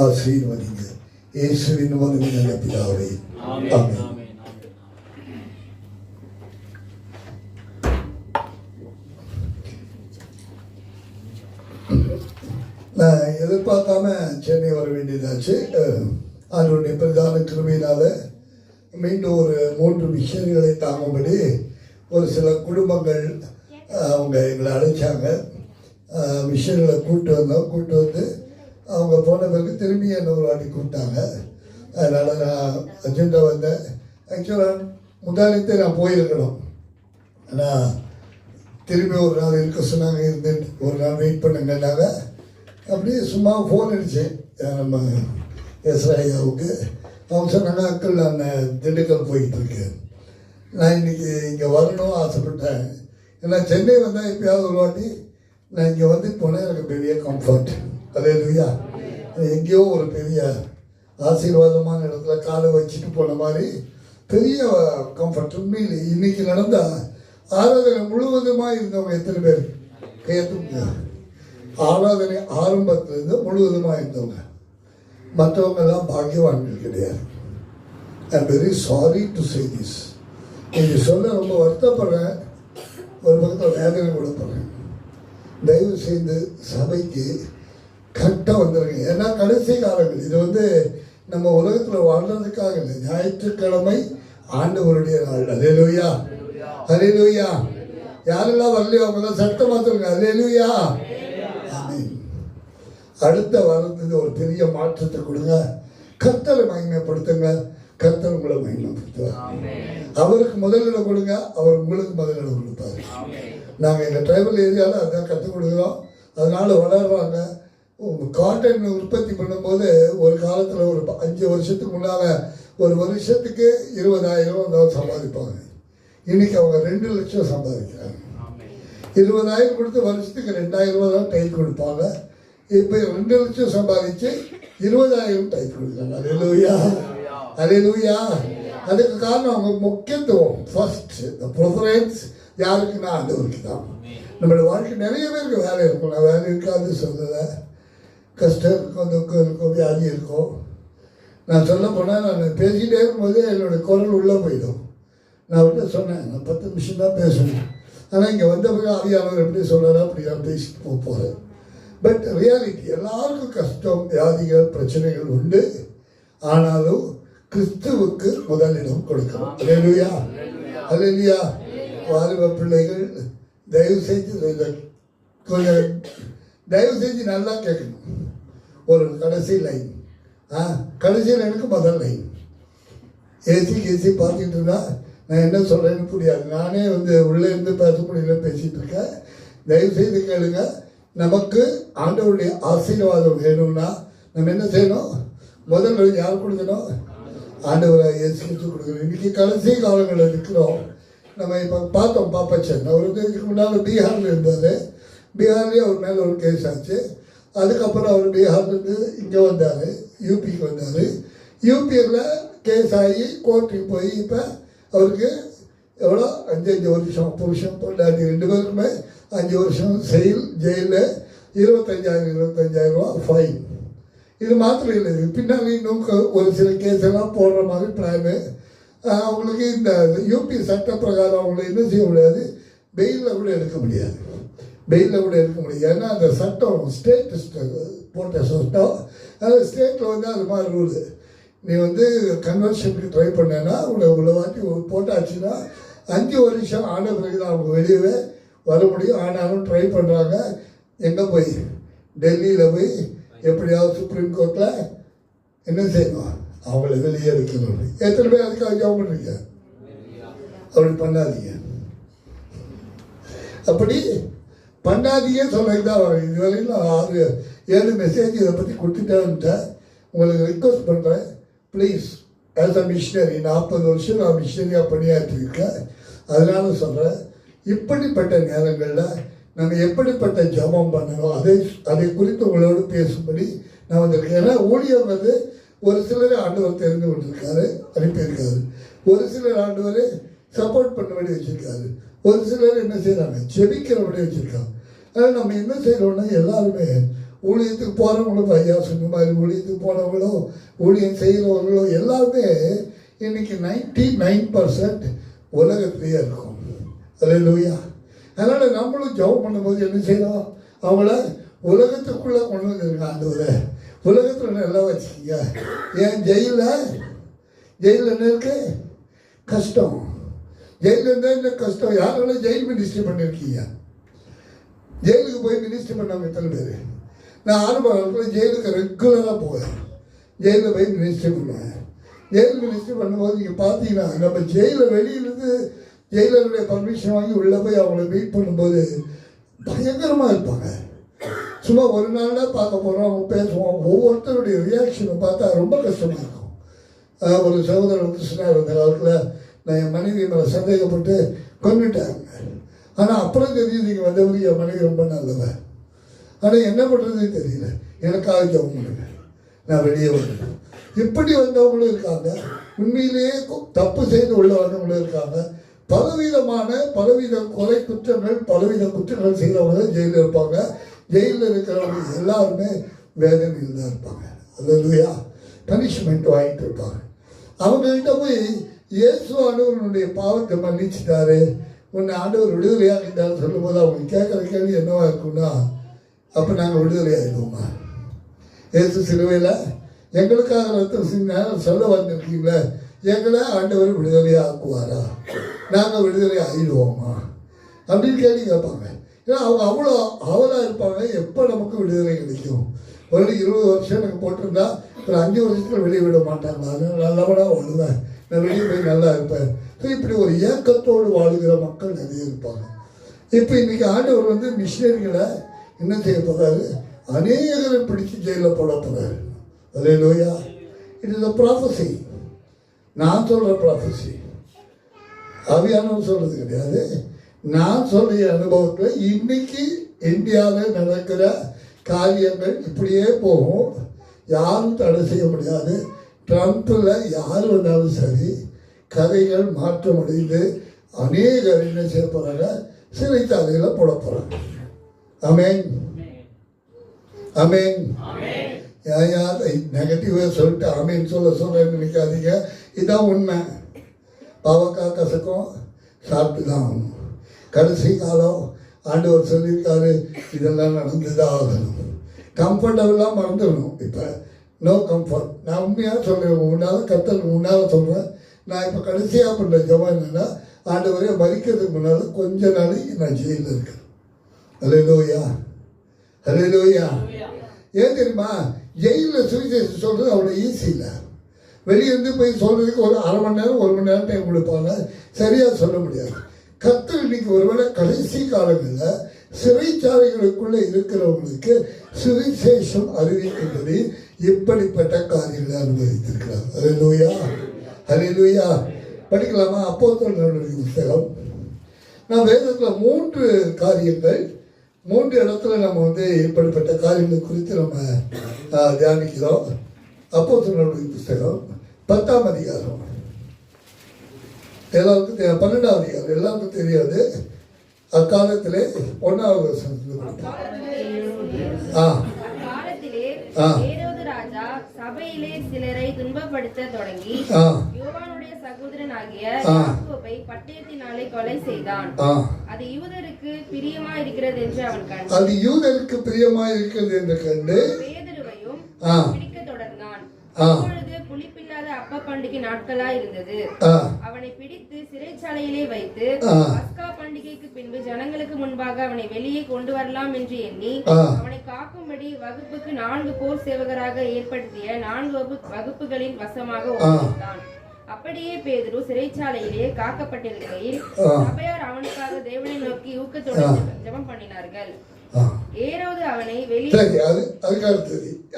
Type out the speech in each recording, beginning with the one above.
ஆசீர்வதிங்க. இயேசுவின் மூலமே நல்ல பிதாவே, ஆமென். நான் எதிர்பார்க்காம சென்னை வர வேண்டியதாச்சு. அதனுடைய பிரதான கிருபையினால மீண்டும் ஒரு 3 மிஷன்களை தாங்கும்படி ஒரு சில குடும்பங்கள் அவங்க எங்களை அழைச்சாங்க. மிஷன்களை கூப்பிட்டு வந்து அவங்க போன பிறகு திரும்பி என்ன ஒரு வாட்டி கூப்பிட்டாங்க. அதனால் நான் அர்ஜென்ட்டாக வந்தேன். ஆக்சுவலாக முந்தானத்தை நான் போயிருக்கணும், ஆனால் திரும்பி ஒரு நாள் இருக்க சொன்னாங்க. இருந்துட்டு ஒரு நாள் வெயிட் பண்ணுங்கன்னாங்க. அப்படியே சும்மா ஃபோன் அடித்தேன் நம்ம எஸ்ராயாவுக்கு. அவங்க சொன்னாங்க, அக்கள் நான் திண்டுக்கல் போயிட்டுருக்கேன், நான் இன்றைக்கி இங்கே வரணும் ஆசைப்பட்டேன். ஏன்னா சென்னை வந்தால் எப்பயாவது ஒரு வாட்டி நான் இங்கே வந்துட்டு போனேன். எனக்கு பெரிய கம்ஃபர்ட். அல்லேலூயா. எங்கேயோ ஒரு பெரிய ஆசீர்வாதமான இடத்துல காலை வச்சுட்டு போன மாதிரி பெரிய கம்ஃபர்ட். உண்மையில் இன்றைக்கி நடந்த ஆராதனை முழுவதுமாக இருந்தவங்க எத்தனை பேர் கேட்டுங்க? ஆராதனை ஆரம்பத்திலிருந்து முழுவதுமாக இருந்தவங்க. மற்றவங்கெல்லாம் பாக்கியவான்கள் கிடையாது. I am very sorry to say this. நீங்கள் சொல்ல ரொம்ப வருத்தப்படுறேன், ஒரு பக்கத்தில் வேதனை கூட படுறேன். தயவு செய்து சபைக்கு கரெக்டாக வந்துடுங்க. ஏன்னா கடைசி காலங்கள் இது நம்ம உலகத்தில் வாழ்றதுக்காக இல்லை. ஞாயிற்றுக்கிழமை ஆண்டவருடைய நாள். அல்லேலூயா, அல்லேலூயா. யாரெல்லாம் வரலையோ அவங்களாம் சத்தமாக சொல்லுங்க, அல்லேலூயா, ஆமென். அடுத்த வாரத்துக்கு ஒரு பெரிய மாற்றத்தை கொடுங்க. கர்த்தரை மகிமைப்படுத்துங்க, கர்த்தர் உங்களை மகிமைப்படுத்துவார். அவருக்கு முதலிடம் கொடுங்க, அவர் உங்களுக்கு முதலிடம் கொடுப்பார். நாங்கள் எங்கள் ட்ரைபல் ஏரியாவில் அதான் கற்றுக் கொடுக்குறோம். அதனால் வளர்கிறாங்க. காட்டன் உற்பத்தி பண்ணும்போது ஒரு காலத்தில் ஒரு 5 வருஷத்துக்கு முன்னால் ஒரு வருஷத்துக்கு 20,000 தான் சம்பாதிப்பாங்க. இன்றைக்கி அவங்க 2 லட்சம் சம்பாதிக்கிறாங்க. 20,000 கொடுத்து வருஷத்துக்கு 2,000 தான் டைப் கொடுப்பாங்க. இப்போ 2 லட்சம் சம்பாதிச்சு 20,000 டைப் கொடுக்குறாங்க. அல்லேலூயா, அல்லேலூயா. அதுக்கு காரணம் அவங்க முக்கியத்துவம். ஃபர்ஸ்ட் ப்ரிஃபரன்ஸ் யாருக்குன்னா ஆண்டவருக்கு தான். நம்மளோட வாழ்க்கை நிறைய பேருக்கு வேலை இருக்கும். நான் வேலை இருக்காது சொல்லலை. கஷ்டம் இருக்கும், துக்கம் இருக்கும், வியாதி இருக்கும். நான் சொல்ல போனால் நான் பேசிக்கிட்டே இருக்கும்போது என்னோடய குரல் உள்ளே போயிடும். நான் அவர்கிட்ட சொன்னேன், நான் 10 நிமிஷம் தான் பேசணும். ஆனால் இங்கே வந்த பிறகு ஆவியானவர் எப்படி சொல்கிறாரோ அப்படி நான் பேசிட்டு போகிறேன். பட் ரியாலிட்டி எல்லாருக்கும் கஷ்டம், வியாதிகள், பிரச்சனைகள் உண்டு. ஆனாலும் கிறிஸ்துவுக்கு முதலிடம் கொடுக்கணும். அல்லேலூயா, அல்லேலூயா. வாலிப பிள்ளைகள் தயவு செஞ்சு கொஞ்சம் தயவு செஞ்சு நல்லா கேட்கணும். ஒரு கடைசி லைன், கடைசி லைனுக்கு முதல் லைன். ஏசி பார்த்துக்கிட்டு இருந்தா நான் என்ன சொல்கிறேன்னு புரியாது. நானே உள்ளே இருந்து பேச முடியல பேசிகிட்டு இருக்கேன். தயவு செய்து கேளுங்க. நமக்கு ஆண்டவருடைய ஆசீர்வாதம் வேணும்னா நம்ம என்ன செய்யணும்? முதல்ல யார் கொடுக்கணும்? ஆண்டவரை இயேசு கொடுக்கணும். இன்றைக்கி கடைசி காலங்களில் இருக்கிறோம். நம்ம இப்போ பார்த்தோம் பாப்பச்சன். அவர் இதுக்கு முன்னால் பீகாரில் இருந்தார். பீகார்லேயே அவர் மேலே ஒரு கேஸ் ஆச்சு. அதுக்கப்புறம் அவர் பீகார்லேருந்து இங்கே வந்தார், யூபிக்கு வந்தார். யூபியில் கேஸ் ஆகி கோர்ட்டுக்கு போய் இப்போ அவருக்கு எவ்வளோ 5 வருஷம், புருஷன் பொண்டாட்டி 2 பேருக்குமே 5 வருஷம் ஜெயிலில் 25,000 ரூபா ஃபைன். இது மாத்திரம் இல்லை, பின்னாடி இன்னும் ஒரு சில கேஸ் எல்லாம் போடுற மாதிரி பிளானு. அவங்களுக்கு இந்த யூபி சட்ட பிரகாரம் அவங்களை என்ன செய்ய முடியாது, பெயிலில் கூட எடுக்க முடியாது. ஏன்னா அந்த சட்டம் ஸ்டேட் போட்ட சட்டம். அது ஸ்டேட்டில் அது மாதிரி ரூலு. நீ கன்வர்ஷனுக்கு ட்ரை பண்ணேன்னா உள்ள வாட்டி போட்டாச்சுன்னா 5 வருஷம் ஆன பிறகு தான் அவங்க வெளியவே வர முடியும். ஆனாலும் ட்ரை பண்ணுறாங்க. எங்கே போய்? டெல்லியில் போய் எப்படியாவது சுப்ரீம் கோர்ட்டில் என்ன செய்யணும், அவங்கள வெளியே இருக்கணும். எத்தனை பேர் அதுக்காக ஜாப் பண்ணுறீங்க? அப்படி பண்ணாதீங்க, அப்படி பண்ணாதீங்க சொல்கிறது தான் வரும். இதுவரையும் நான் 6-7 மெசேஜ் இதை பற்றி கொடுத்துட்டேன்ட்டேன். உங்களுக்கு ரிக்வஸ்ட் பண்ணுறேன், ப்ளீஸ். ஆஸ் அ மிஷினரி 40 வருஷம் நான் மிஷினரியாக பணியாற்றிருக்கேன். அதனால சொல்கிறேன், இப்படிப்பட்ட நேரங்களில் நம்ம எப்படிப்பட்ட ஜபம் பண்ணணும் அதை குறித்து உங்களோடு பேசும்படி நான் வந்திருக்கேன். ஏன்னா ஊழியம் ஒரு சிலர் ஆண்டவர் தெரிந்து கொண்டிருக்காரு, அனுப்பியிருக்காரு. ஒரு சிலர் ஆண்டவர் சப்போர்ட் பண்ணபடி வச்சுருக்காரு. ஒரு சிலர் என்ன செய்கிறாங்க, ஜெபிக்கிறபடி வச்சுருக்காங்க. அதனால் நம்ம என்ன செய்கிறோம்னா எல்லாருமே ஊழியத்துக்கு போகிறவங்களும் ஐயா சொன்ன மாதிரி ஊழியத்துக்கு போனவங்களும் ஊழியம் செய்கிறவர்களும் எல்லாருமே இன்னைக்கு 99% உலகத்திலேயே இருக்கும். அல்லேலூயா. அதனால் நம்மளும் ஜெபம் பண்ணும்போது என்ன செய்யணும், அவங்கள உலகத்துக்குள்ளே கொண்டு வந்துருங்க. ஆண்டவரே உலகத்தில் நல்லா வச்சுக்கிங்க. ஏன் ஜெயிலில் என்ன இருக்கு கஷ்டம், ஜெயிலில் இருந்தால் என்ன கஷ்டம். யாரெல்லாம் ஜெயில் மினிஸ்ட்ரி பண்ணியிருக்கீங்க? ஜெயிலுக்கு போய் மினிஸ்ட்ரி பண்ணவங்க எத்தனை பேர்? நான் ஆரம்ப காலத்தில் ஜெயிலுக்கு ரெகுலராக போவேன். ஜெயிலில் போய் மினிஸ்ட்ரி பண்ணுவேன். ஜெயில் மினிஸ்ட்ரி பண்ணும்போது நீங்கள் பார்த்தீங்கன்னா நம்ம ஜெயிலில் வெளியிலேருந்து ஜெயிலருடைய பர்மிஷன் வாங்கி உள்ளே போய் அவங்கள மீட் பண்ணும்போது பயங்கரமாக இருப்பாங்க. சும்மா ஒரு நாள் தான் பார்க்க போகிறோம், அவங்க பேசுவோம். ஒவ்வொருத்தருடைய ரியாக்ஷனை பார்த்தா ரொம்ப கஷ்டமாக இருக்கும். ஒரு சகோதரர் வந்து சொன்னார், அந்த காலத்தில் நான் என் மனைவி மேலே சந்தேகப்பட்டு கொண்டுட்டாங்க. ஆனால் அப்புறம் தெரியுது நீங்கள் வந்தவங்க என் மனைவி ரொம்ப நல்லவன். ஆனால் என்ன பண்ணுறதுன்னு தெரியல, எனக்காக ஜெபம் பண்ணுங்க, நான் வெளியே வரேன். இப்படி வந்தவங்களும் இருக்காங்க, உண்மையிலேயே தப்பு செய்து உள்ள வந்தவங்களும் இருக்காங்க. பலவித கொலை குற்றங்கள், பலவித குற்றங்கள் செய்கிறவங்க ஜெயிலில் இருப்பாங்க. ஜெயிலில் இருக்கிறவங்க எல்லாருமே வேதனையில் தான் இருப்பாங்க. அல்லேலூயா. பனிஷ்மெண்ட் வாங்கிட்டு இருப்பாங்க. அவங்ககிட்ட போய் இயேசு ஆண்டவருடைய பாவத்தை மன்னிச்சிட்டாரு, உன்னை ஆண்டவர் விடுதலையாகிட்டார் சொல்லும்போது அவங்க கேட்குற கேள்வி என்னவா இருக்குன்னா, அப்போ நாங்கள் விடுதலை ஆகிடுவோமா? இயேசு சிலுவையில் எங்களுக்காக ரத்தம் சிந்தினார் சொல்ல வந்திருக்கீங்களே, எங்களை ஆண்டவர் விடுதலையாக ஆக்குவாரா? நாங்கள் விடுதலை ஆகிடுவோமா அப்படின்னு கேள்வி கேட்பாங்க. ஏன்னா அவங்க அவ்வளோ அவலாக இருப்பாங்க, எப்போ நமக்கு விடுதலை கிடைக்கும். ஒரு 20 வருஷம் எனக்கு போட்டிருந்தா ஒரு 5 வருஷத்தில் வெளியே விட மாட்டாங்க. அதனால் நல்லவனாக வாழுவேன், நான் வெளியே போய் நல்லா இருப்பேன். ஸோ இப்படி ஒரு ஏக்கத்தோடு வாழுகிற மக்கள் நிறைய இருப்பாங்க. இப்போ இன்றைக்கி ஆண்டவர் வந்து மிஷினரிகளை என்ன செய்ய போகிறாரு, அநேகரை பிடிச்சி ஜெயிலில் போட போகிறாரு. Hallelujah. It is a prophecy. நான் சொல்கிற ப்ராஃபஸி, அவியானவர் சொல்கிறது கிடையாது. நான் சொல்கிற அனுபவத்தில் இன்னைக்கு இந்தியாவில் நடக்கிற காரியங்கள் இப்படியே போகும், யாரும் தடை செய்ய முடியாது. ட்ரம்பில் யார் வந்தாலும் சரி, கதைகள் மாற்றமடைந்து அநேகர் என்ன செய்ய போகிறாங்க, சிறைச்சாலையில் போட போகிறாங்க. ஆமென், ஆமென். யார் நெகட்டிவாக சொல்லிட்டு ஆமேன்னு சொல்கிறேன்னு நினைக்காதீங்க. இதுதான் உண்மை. பாவக்காய் கசக்கும், சாப்பிட்டு தான் ஆகணும். கடைசி காலம் ஆண்டவர் சொல்லியிருக்காரு, இதெல்லாம் நடந்துதான் ஆகணும். கம்ஃபர்டபுளாக மறந்துடணும். இப்போ நோ கம்ஃபர்ட். நான் உண்மையாக சொல்கிறேன், முன்னால் கத்தலுக்கு முன்னால் சொல்கிறேன். நான் இப்போ கடைசியாக பண்ணுற ஜெபம் என்னென்னா, ஆண்டவரே மறிக்கிறதுக்கு முன்னால் கொஞ்ச நாளைக்கு நான் ஜெயிலில் இருக்கேன். அல்லேலூயா, அல்லேலூயா. ஏன் தெரியுமா, ஜெயிலில் சுவிசேஷம் சொல்கிறது அவ்வளோ ஈஸி இல்லை. வெளியேருந்து போய் சொல்கிறதுக்கு ஒரு அரை மணி நேரம் 1 மணி நேரம் டைம் கொடுப்பாங்க, சரியாக சொல்ல முடியாது. கர்த்தர் இன்னைக்கு ஒருவேளை கடைசி காலங்களில் சிறைச்சாலைகளுக்குள்ளே இருக்கிறவங்களுக்கு சுவிசேஷம் அறிவிக்கின்றது இப்படிப்பட்ட காரியங்களை அனுபவித்திருக்கிறார். அல்லேலூயா, அல்லேலூயா. படிக்கலாமா? அப்போஸ்தலர்களுடைய புத்தகம். நான் வேதத்தில் 3 காரியங்கள், 3 இடத்துல நம்ம வந்து இப்படிப்பட்ட காரியங்கள் குறித்து நம்ம தியானிக்கிறோம். அப்போஸ்தலர்களுடைய புத்தகம் 10ஆம் அதிகாரம், எல்லாருக்கும் 12ஆம் அதிகாரம் எல்லாருக்கும் தெரியாது. அக்காலத்திலே 1வது வசனத்தில் சபையிலே சிலரை துன்பப்படுத்த தொடங்கி யோவானுடைய சகோதரனாகிய யாக்கோபை பட்டயத்தினாலே கொலை செய்தான். அது யூதருக்கு பிரியமாய் இருக்கிறது என்று அவன் கண்டு, அது யூதருக்கு பிரியமாய் இருக்கிறது என்று கண்டு பேதுருவையும் பிடிக்க தொடர்ந்தான். அப்பொழுது புளிப்பில்லாத அப்ப பண்டிகை நாட்களா இருந்தது. அவனை பிடித்து சிறைச்சாலையிலே வைத்து பஸ்கா பண்டிகைக்கு பின்பு ஜனங்களுக்கு முன்பாக அவனை வெளியே கொண்டு வரலாம் என்று எண்ணி அவனை காக்கும்படி வகுப்புக்கு 4 போர் சேவகராக ஏற்படுத்திய 4 வகுப்புகளின் வசமாக ஒப்புவித்தான். அப்படியே பேதுரு சிறைச்சாலையிலே காக்கப்பட்டிருக்கையில் சபையார் அவனுக்காக தேவனை நோக்கி ஊக்கத்துடன் ஜெபம் பண்ணினார்கள். ஏரோது அவனை வெளியே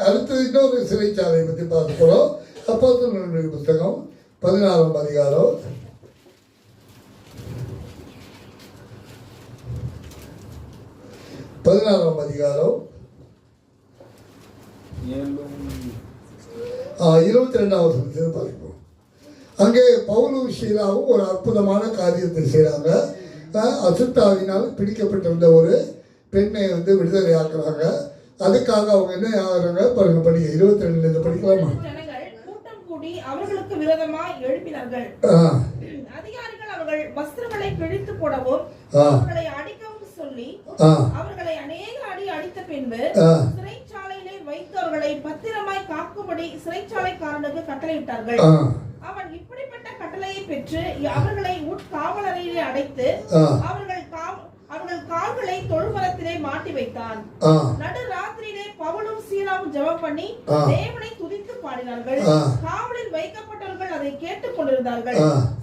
அடுத்தது இன்னொரு சிறைச்சாலை பற்றி பார்க்க போறோம். அப்போஸ்தலர்களுடைய புத்தகம் 14ஆம் அதிகாரம் 14ஆம் அதிகாரம் 22வது வசனத்தில் பார்ப்போம். அங்கே பவுலும் சீலாவும் ஒரு அற்புதமான காரியத்தை செய்கிறாங்க. அசுத்தாவினால் பிடிக்கப்பட்டிருந்த ஒரு பெண்ணை வந்து விடுதலை ஆக்குறாங்க. அதுக்காக அவங்க என்ன ஆகுறாங்க பாருங்க, படிக்க 22 படிக்கலாமா? ஜனங்கள் கூட்டம் கூடி அவர்களுக்கு விரோதமாய் எழுப்பினார்கள். அதிகாரிகள் அவர்கள் வஸ்திரங்களை கிழித்து போடவும் அவர்களை அடிக்கவும் சொல்லி அவர்களை அநேக அடி அடித்த பின்பு சிறைச்சாலையிலே வைத்து அவர்களை பத்திரமாய் காக்கும்படி சிறைச்சாலைக்காரனுக்கு கட்டளையிட்டார்கள். அவன் இப்படிப்பட்ட கட்டளையை பெற்று அவர்களை உட்காவலறையிலே அடைத்து அவர்கள் கால்களை தொழுமரத்திலே மாட்டி வைத்தான். நடு ராத்திரியிலே பவுலும் சீலாவும் ஜெபம் பண்ணி தேவனை துதித்து பாடினார்கள். காவலில் வைக்கப்பட்டவர்கள் அதை கேட்டுக் கொண்டிருந்தார்கள்.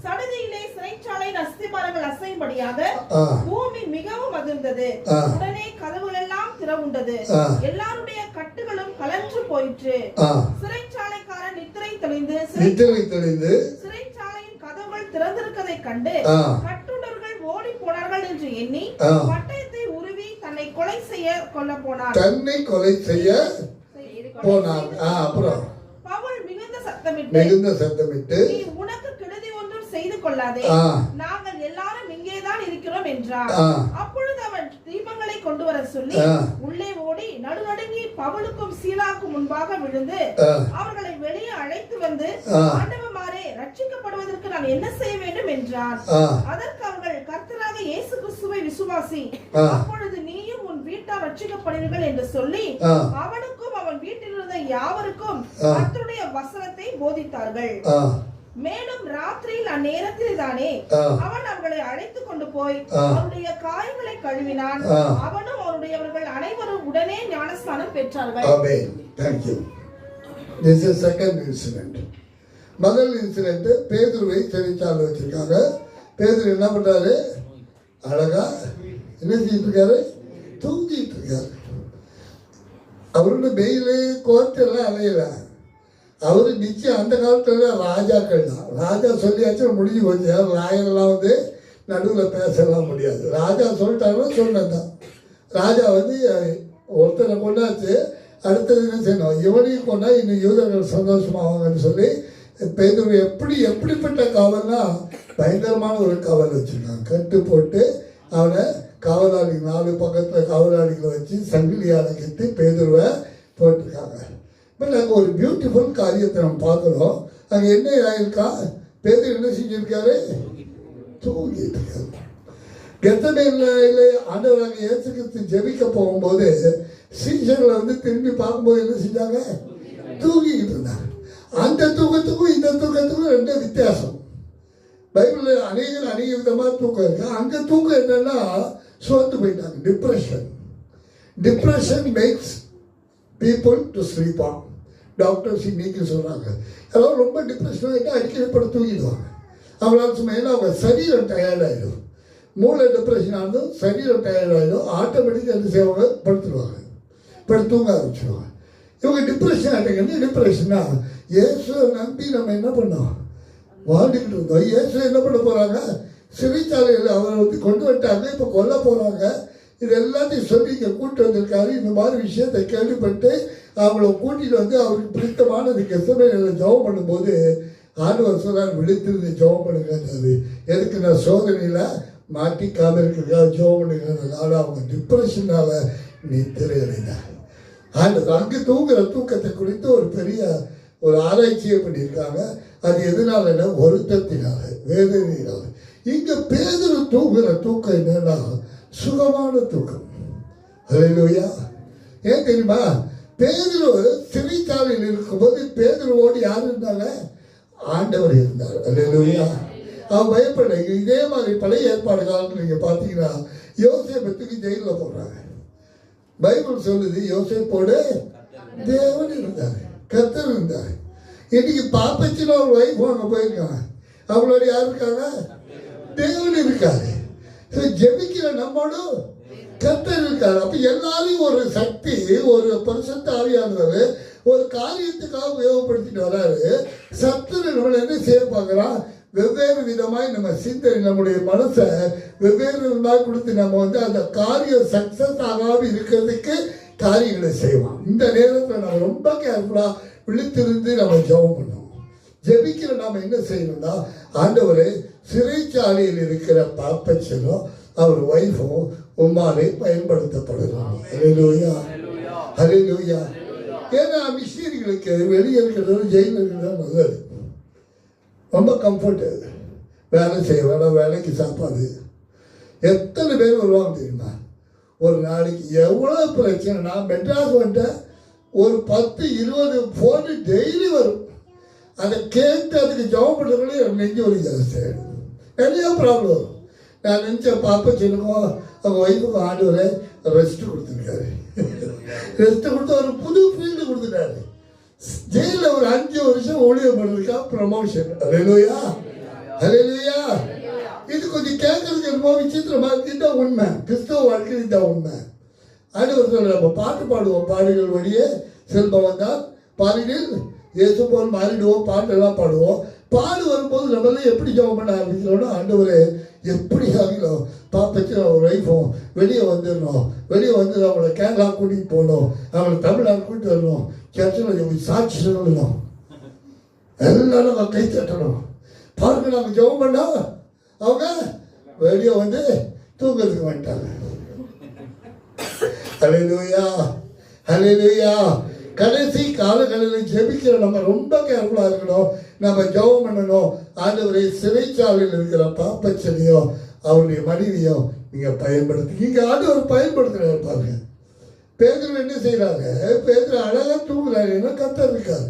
சடுதியிலே சிறைச்சாலையின் அஸ்திபாரங்கள் அசையும்படியாக பூமி மிகவும் அதிர்ந்தது. உடனே கதவுகள் எல்லாம் திறவுண்டது. எல்லாருடைய கட்டுகளும் கலன்று போயிற்று. சிறைச்சாலைக்காரன் நித்திரை தெளிந்து சிறைச்சாலையின் கதவுகள் திறந்திருக்கதை கண்டு கட்டுண்டவர்கள் ஓடி போனார்கள் என்று எண்ணி பட்டயத்தை உருவி தன்னை கொலை செய்ய போனான். அப்புறம் பவுல் மிகுந்த சத்தமிட்டு நீ உனக்கு கெடுதி ஒன்றும் செய்து கொள்ளாதே, நாங்கள் எல்லாரும் இங்கேதான் இருக்கிறோம் என்றார். அப்பொழுது அவன் தீபங்களை கொண்டு வர சொல்லி உள்ளே ஓடி நடுநடுங்கி பவுலுக்கும் சீலாவுக்கும் முன்பாக விழுந்து அவர்களை வெளியே அழைத்து வந்து, ஆண்டவமாரே, ரட்சிக்கப்படுவதற்கு நான் என்ன செய்ய வேண்டும் என்றார். அதற்கு அவர்கள், கர்த்தராக இயேசு கிறிஸ்துவை விசுவாசி, அப்பொழுது நீயும் உன் வீட்டார் ரட்சிக்கப்படுவீர்கள் என்று சொல்லி அவனுக்கும் அவன் வீட்டில் இருந்த யாவருக்கும் கர்த்தருடைய வசனத்தை போதித்தார்கள். மேலும் ராத்திரியில் அந்நேரத்தில் தானே அவன் அவர்களை அழைத்துக் கொண்டு போய் அவருடைய காயங்களை கழுவினான். அவனும் அவருடையவர்கள் அனைவரும் உடனே ஞானஸ்நானம் பெற்றார்கள். ஆமென். Thank you. This is second incident. முதல் இன்சிடென்ட், பேதுருவை சிறைச்சாலை வச்சிருக்காங்க. பேதுரு என்ன பண்றாரு? அழகா என்ன செஞ்சிட்டு இருக்காரு? தூங்கிட்டு இருக்காரு. அவருடைய வெயிலே கோர்ட்டெல்லாம் அலையில. அவரு நிச்சயம் அந்த காலத்துல ராஜாக்கள் தான். ராஜா சொல்லியாச்சு முடிஞ்சு போச்சு. ராயெல்லாம் வந்து நடுவில் பேசலாம் முடியாது. ராஜா சொல்லிட்டாங்கன்னா சொன்னதுதான். ராஜா வந்து ஒருத்தரை கொண்டாச்சு, அடுத்தது என்ன செய்யணும், இவனையும் கொண்டா இன்னும் யூதர்கள் சந்தோஷமாவாங்கன்னு சொல்லி பேதுரு எப்படிப்பட்ட காவல்னா பயங்கரமான ஒரு காவல் வச்சுருக்காங்க. கட்டு போட்டு அவனை காவலாளி 4 பக்கத்தில் காவலாளிகளை வச்சு சங்கிலியால் கட்டி பேதுருவை போட்டிருக்காங்க. இப்போ நாங்கள் ஒரு பியூட்டிஃபுல் காரியத்தை நம்ம பார்க்குறோம். அங்கே என்ன ஆயிருக்கா? பேதுரு என்ன செஞ்சுருக்காரு? தூங்கிட்டு இருக்காரு. கெத்சமேனிலே ஆண்டவராக இயேசு கிறிஸ்து ஜெபிக்க போகும்போது சீஷர்களை வந்து திரும்பி பார்க்கும்போது என்ன செஞ்சாங்க? தூங்கிக்கிட்டு இருந்தாங்க. அந்த தூக்கத்துக்கும் இந்த தூக்கத்துக்கும் 2 வித்தியாசம். பைபிளில் அநேக விதமாக தூக்கம் இருக்கு. அங்கே தூக்கம் என்னன்னா சோர்ந்து போயிட்டாங்க. Depression makes people to sleep on. Doctors இன்னைக்கு சொல்கிறாங்க, அதாவது ரொம்ப டிப்ரெஷன் ஆகிட்டு அடிக்கடி படம் தூங்கிடுவாங்க. அவங்களால சும்மா, ஏன்னா அவங்க சரீரம் டயர்டாகிடும். மூளை டிப்ரெஷன் ஆனதும் சரீரம் டயர்டாகிடும். ஆட்டோமேட்டிக்காக என்ன செய்வாங்க? படுத்துடுவாங்க, படுத்து தூங்க ஆரம்பிச்சிடுவாங்க. இவங்க டிப்ரெஷன் ஆகிட்டாங்க. டிப்ரெஷன்னா இயேசுவை நம்பி நம்ம என்ன பண்ணோம்? வாழ்ந்துக்கிட்டு இருந்தோம். இயேசு என்ன பண்ண போகிறாங்க? சிறைச்சாலையில் அவரை வந்து கொண்டு வந்துட்டாங்க, இப்போ கொல்ல போகிறாங்க. இது எல்லாத்தையும் சொல்லி இங்கே கூப்பிட்டு வந்திருக்காரு. இந்த மாதிரி விஷயத்தை கேள்விப்பட்டு அவங்கள கூட்டிகிட்டு வந்து அவருக்கு பிடித்தமானது கெத்சமேனில் ஜெபம் பண்ணும்போது ஆண்டவர் சொல்றார், விழித்திருந்து ஜெபம் பண்ணுங்கிறது. எதுக்கு? நான் சோதனையில் மாட்டிக்காமல் இருக்கிறதுக்காக ஜெபம் பண்ணுங்கிறதுனால அவங்க டிப்ரெஷனால் நித்திரை அடைந்தார். அங்கே தூங்குற தூக்கத்தை குறித்து ஒரு பெரிய ஒரு ஆராய்ச்சியை பண்ணியிருக்காங்க. அது எதனால? வருத்தத்தினால, வேதனையினால. இங்கே பேதுரு தூங்குற தூக்கம் என்னன்னா சுகமான தூக்கம். அல்லேலூயா. ஏன் தெரியுமா? பேதுரு சிறைச்சாலையில் இருக்கும்போது பேதுருவோடு யார் இருந்தாங்க? ஆண்டவர் இருந்தார். அல்லேலூயா. அவன் பயப்படலை. இதே மாதிரி பழைய ஏற்பாடு காலத்தில் நீங்கள் பார்த்தீங்கன்னா யோசேப்புக்கு ஜெயிலில் போடுறாங்க. பைபிள் சொல்லுது யோசேப்போடு தேவன் இருந்தார், கர்த்தர் இருந்தார். இன்னைக்கு பாப்பச்சின்னு ஒரு வைஃப் அங்கே போயிருக்காங்க. அவங்களோட யார் இருக்காங்க? தேவன் இருக்காரு. ஜெபிக்கிற நம்மளும் கர்த்தர் இருக்காரு. அப்ப எல்லாரையும் ஒரு சக்தி, ஒரு பரிசுத்த ஆவியானவர் ஒரு காரியத்துக்காக உபயோகப்படுத்திட்டு வராரு. சத்துரு நம்மளை என்ன செய்ய பார்க்குறான்? வெவ்வேறு விதமாய் நம்ம சிந்தனை, நம்முடைய மனசை வெவ்வேறு விதமாக கொடுத்து நம்ம வந்து அந்த காரியம் சக்சஸ் ஆகாமல் இருக்கிறதுக்கு காரியங்களை செய்வோம். இந்த நேரத்தில் நம்ம ரொம்ப கேர்ஃபுல்லாக விழித்திருந்து நம்ம ஜெபம் பண்ணுவோம். ஜெபிக்கிற நாம் என்ன செய்யணும்னா, ஆண்டவரே, சிறைச்சாலையில் இருக்கிற பாப்பச்சனும் அவர் ஒய்ஃபும் உம்மாலே பயன்படுத்தப்படணும். அல்லேலூயா. ஹல்லேலூயா. ஏன்னா மிஷினரிகளுக்கு வெளியே இருக்கிறது ஜெயிலில் இருக்கிறது நல்லது, ரொம்ப கம்ஃபர்ட். வேலை செய்ய வேணாம், வேலைக்கு சாப்பாடு. எத்தனை பேர் வருவாங்க தெரியுமா? ஒரு நாளைக்கு எவ்வளோ பிரச்சனை. நான் மெட்ராஸ் வந்துட்டேன், ஒரு 10-20 ஃபோனு டெய்லி வரும். அதை கேட்டு அதுக்கு ஜாப் பண்ணுறவங்களே நெஞ்சு வலி ஜாஸ்தி ஆகிடும். நிறைய ப்ராப்ளம் வரும். நான் நினச்ச பாப்பா சின்னக்கும் அவங்க ஒய்ஃபுக்கும் ஆண்டவரை ரெஸ்ட்டு கொடுத்துருக்காரு. ரெஸ்ட்டு கொடுத்து ஒரு புது ஃபீல்டு கொடுத்துட்டாரு. ஜெயிலில் ஒரு 5 வருஷம் ஊழியம் பண்ணுறதுக்கா ப்ரமோஷன். ஹல்லேலூயா, ஹல்லேலூயா. இது கொஞ்சம் கேட்கறதுக்கு என்னமோ விசித்திரமா இருக்கு. இதுதான் உண்மை, கிறிஸ்தவ வாழ்க்கையில் இதுதான் உண்மை. ஆண்டவர் நம்ம பாட்டு பாடுவோம், பாடுகள் வழியே செல்பம் வந்தால் பாடுகள் இயேசு போல் மாறிடுவோம், பாட்டெல்லாம் பாடுவோம். பாடு வரும்போது நம்மள எப்படி ஜெபம் பண்ண ஆரம்பிக்கிறோம்னா, ஆண்டவரே எப்படி ஆகிடும் பாப்பச்சு அவங்க ஒய்ஃபும் வெளியே வந்துடணும், வெளியே வந்து அவங்கள கேரளா கூட்டிகிட்டு போகணும், அவங்கள தமிழ்நாடு கூட்டிட்டு வரணும், சர்ச்சில் சாட்சி சொல்லணும், எல்லாரும் கை தட்டணும். பாருங்க, நாங்கள் ஜெபம் பண்ணா அவங்க வெளியே வந்து தூங்கிறதுக்கு வந்துட்டாங்க. ஹல்லேலூயா, ஹல்லேலூயா. கடைசி காலங்களில் ஜெபிக்கிற நம்ம ரொம்ப கேர்ஃபுல்லாக இருக்கணும். நம்ம ஜெபம் பண்ணணும். ஆண்டவரை சிறைச்சாலையில் இருக்கிற பாப்பச்சனையோ அவருடைய மனைவியோ நீங்கள் பயன்படுத்தி, இங்கே ஆண்டவர் பயன்படுத்துகிறார் பாருங்க. பேதுரு என்ன செய்கிறாங்க? பேதுரு அழகாக தூங்குறாரு, ஏன்னா கத்தர் இருக்காரு.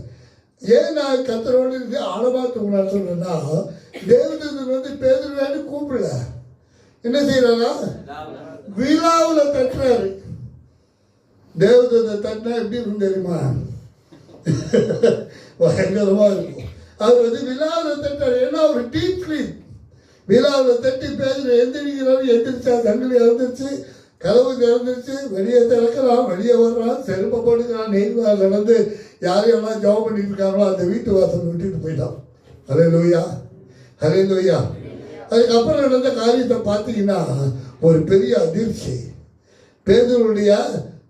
ஏன் நான் கத்தரோடு இருந்து ஆழமாக தூங்கினான்னு சொல்றேன்னா, தேவதூதன் வந்து பேதுருவேன்னு கூப்பிடல, என்ன செய்யறாரா? விழாவில் தட்டுறாரு. தேவதூதன் தட்டினா எப்படி இருக்கும் தெரியுமா? பயங்கரமா இருக்கும். அவர் வந்து விழாவில் தட்டாரு, ஏன்னா அவர் டீப் ஸ்லீப். விழாவில் தட்டி பேதுரு எந்திரிக்கிறாரு. எந்திரிச்சா சங்கிலி இறந்துருச்சு, கதவு திறந்துருச்சு, வெளியே திறக்கிறான், வெளியே வர்றான், செருப்பை போட்டுக்கிறான், நெய்வால் நடந்து யாரையெல்லாம் ஜெபம் பண்ணிட்டு இருக்காங்களோ அந்த வீட்டு வாசல் விட்டுட்டு போயிட்டான். ஹல்லேலூயா, ஹல்லேலூயா. அதுக்கப்புறம் நடந்த காரியத்தை பார்த்தீங்கன்னா ஒரு பெரிய அதிர்ச்சி. பேதுருடைய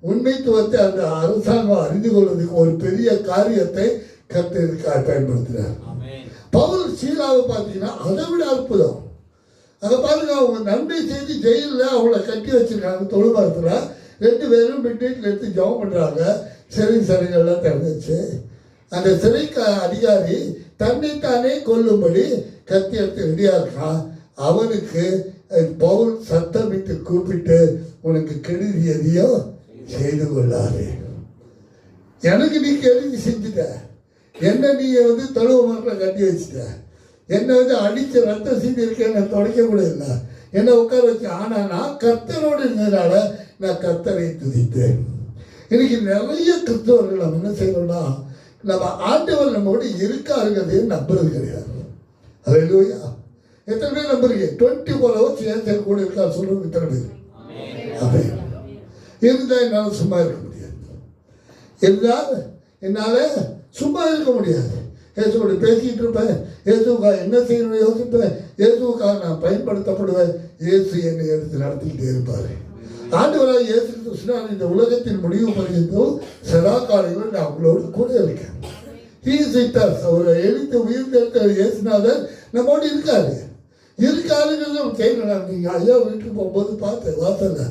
உண்மைத்துவத்தை அந்த அரசாங்கம் அறிந்து கொள்வதற்கு ஒரு பெரிய காரியத்தை கர்த்தருக்காக பயன்படுத்தினார். பவுல் சீலாவை பார்த்தீங்கன்னா அதை விட அற்புதம். அதை பாருங்க, அவங்க நன்மை செய்து ஜெயிலில் அவங்கள கட்டி வச்சிருக்காங்க. தொழுமரத்தில் 2 பேரும் மிட்நைட்டில் எடுத்து ஜெபம் பண்ணுறாங்க. சிறைகள்லாம் திறந்துச்சு. அந்த சிறை அதிகாரி தன்னைத்தானே கொல்லும்படி கத்தி எடுத்து ரெடியாக இருக்கான். அவனுக்கு பவுல் சத்தமிட்டு கூப்பிட்டு, உனக்கு கெடுதி எதையோ செய்து கொள்ளாது, எனக்கு நீ கெடுதி செஞ்சுட்ட, என்ன நீ வந்து தொழுவ மரத்தில் கட்டி வச்சுட்ட, என்னை வந்து அடித்து ரத்தம் சீதி இருக்கேன், நான் துடைக்க கூட இல்லை, என்னை உட்கார வச்சு. ஆனால் நான் கர்த்தரோடு இருந்ததுனால நான் கர்த்தரை துதித்தேன். இன்னைக்கு நிறைய கிறிஸ்தவர்கள் நம்ம என்ன செய்யறோம்னா, நம்ம ஆண்டவர் நம்மோட இருக்காருங்கிறதே நம்புறது கிடையாது. ஹல்லேலூயா. எத்தனை பேர் நம்புறீங்க? 24 hours ஏன் கூட இருக்கா சொல்றது எத்தனை பேர்? அப்படி இருந்தால் என்னால் சும்மா இருக்க முடியாது. இருந்தால் என்னால் சும்மா இருக்க முடியாது. இயேசுவோட பேசிக்கிட்டு இருப்பேன், இயேசுக்காக என்ன செய்யணும் யோசிப்பேன், இயேசுக்காக நான் பயன்படுத்தப்படுவேன். இயேசு என்னை எடுத்து நடத்திக்கிட்டே இருப்பார். ஆண்டவராக இயேசு கிறிஸ்து இந்த உலகத்தின் முடிவு பரிந்தும் சதா காலங்களும் நான் அவங்களோடு கூட இருக்கேன். அவரை எழுத்து உயிர்த்தெடுத்த இயேசுநாதர் நம்மோடு இருக்காரு. இருக்காருங்கிறது கேட்கலாம். நீங்கள் ஐயா வீட்டுக்கு போகும்போது பார்த்தேன், வாசல்ல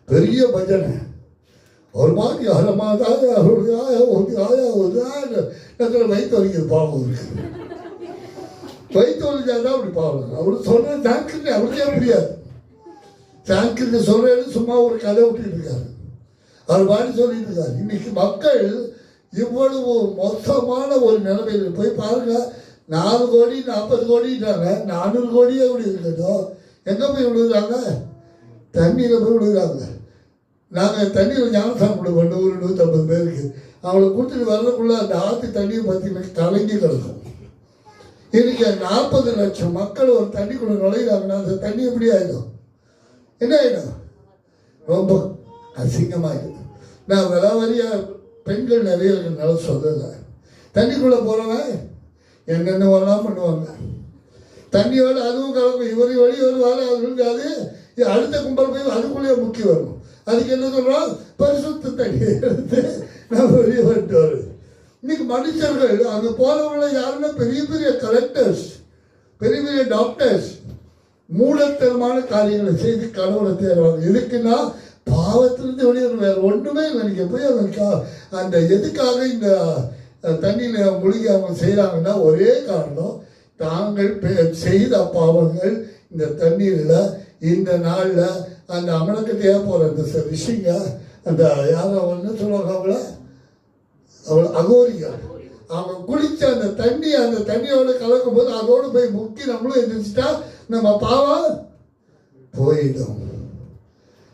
பெரிய பஜனை. ஒரு மாதிரி அறமாதான் அவருடைய ஆயா ஒரு ஆயா ஒரு வயிற்று வலிக்கிறது பாவம் இருக்கு. வயிற்று வலிச்சாதான் அப்படி பாவம். அவரு சொன்ன சாங்கிட்டு அவருக்கே முடியாது. சாங்கிட்டு சொல்றது சும்மா ஒரு கதை விட்டுட்டு இருக்காரு. அவர் மாதிரி சொல்லிட்டு இருக்காரு. இன்னைக்கு மக்கள் இவ்வளவு மொத்தமான ஒரு நிலைமையில் போய் பாருங்க. 4 கோடி 40 கோடிட்டாங்க, 400 கோடியே அப்படி இருக்கட்டும். எங்கே போய் விழுகிறாங்க? தண்ணியில் போய் விழுகிறாங்க. நாங்கள் தண்ணியில் ஞானசாமி கொடுப்போம் 100-150 பேருக்கு. அவங்கள கொடுத்துட்டு வர்றதுக்குள்ள அந்த ஆற்று தண்ணியை பார்த்தீங்கன்னா கலங்கி கிடக்கும். இன்னைக்கு 40 லட்சம் மக்கள் ஒரு தண்ணிக்குள்ள நுழைகிறாங்கன்னா அந்த தண்ணி எப்படி ஆகிடும்? என்ன ஆகிடும்? ரொம்ப அசிங்கமாகிடும். நான் விலாவரியாக பெண்கள் நிறைய இருக்கிறதுனால சொல்லலை. தண்ணிக்குள்ளே போகிறவன் என்னென்ன வரலாம் பண்ணுவாங்க. தண்ணியோடு அதுவும் கலக்கும். இவரு வழி வருவாரு, அது இருக்காது. அடுத்த கும்பல் போய் அதுக்குள்ளேயே முக்கி வரும். அதுக்கு என்ன சொல்கிறோம்? பரிசுத்த தண்ணியை எடுத்து நம்ம வெளியே வந்துட்டு வருது. இன்னைக்கு மனுஷர்கள் அங்கே போகிறவங்கள யாருன்னா பெரிய பெரிய கலெக்டர்ஸ், பெரிய பெரிய டாக்டர்ஸ் மூலத்தனமான காரியங்களை செய்து கடவுளை தேடுவாங்க. எதுக்குன்னா பாவத்திலிருந்து வெளியே வேற ஒன்றுமே இல்லை. நீங்கள் போய் அந்த எதுக்காக இந்த தண்ணியில் மூழ்கி அவங்க செய்கிறாங்கன்னா ஒரே காரணம், தாங்கள் செய்த பாவங்கள் இந்த தண்ணீரில் இந்த நாளில் அந்த அமலக்கட்டையாக போகிற அந்த ரிஷிங்க, அந்த யாரும் ஒன்று சொல்லுவாங்க அவளை அகோரிகள், அவங்க குளிச்ச அந்த தண்ணியோட கலக்கும் போது அதோடு போய் முக்கி நம்மளும் எந்திரிச்சிட்டா நம்ம பாவம் போயிடும்.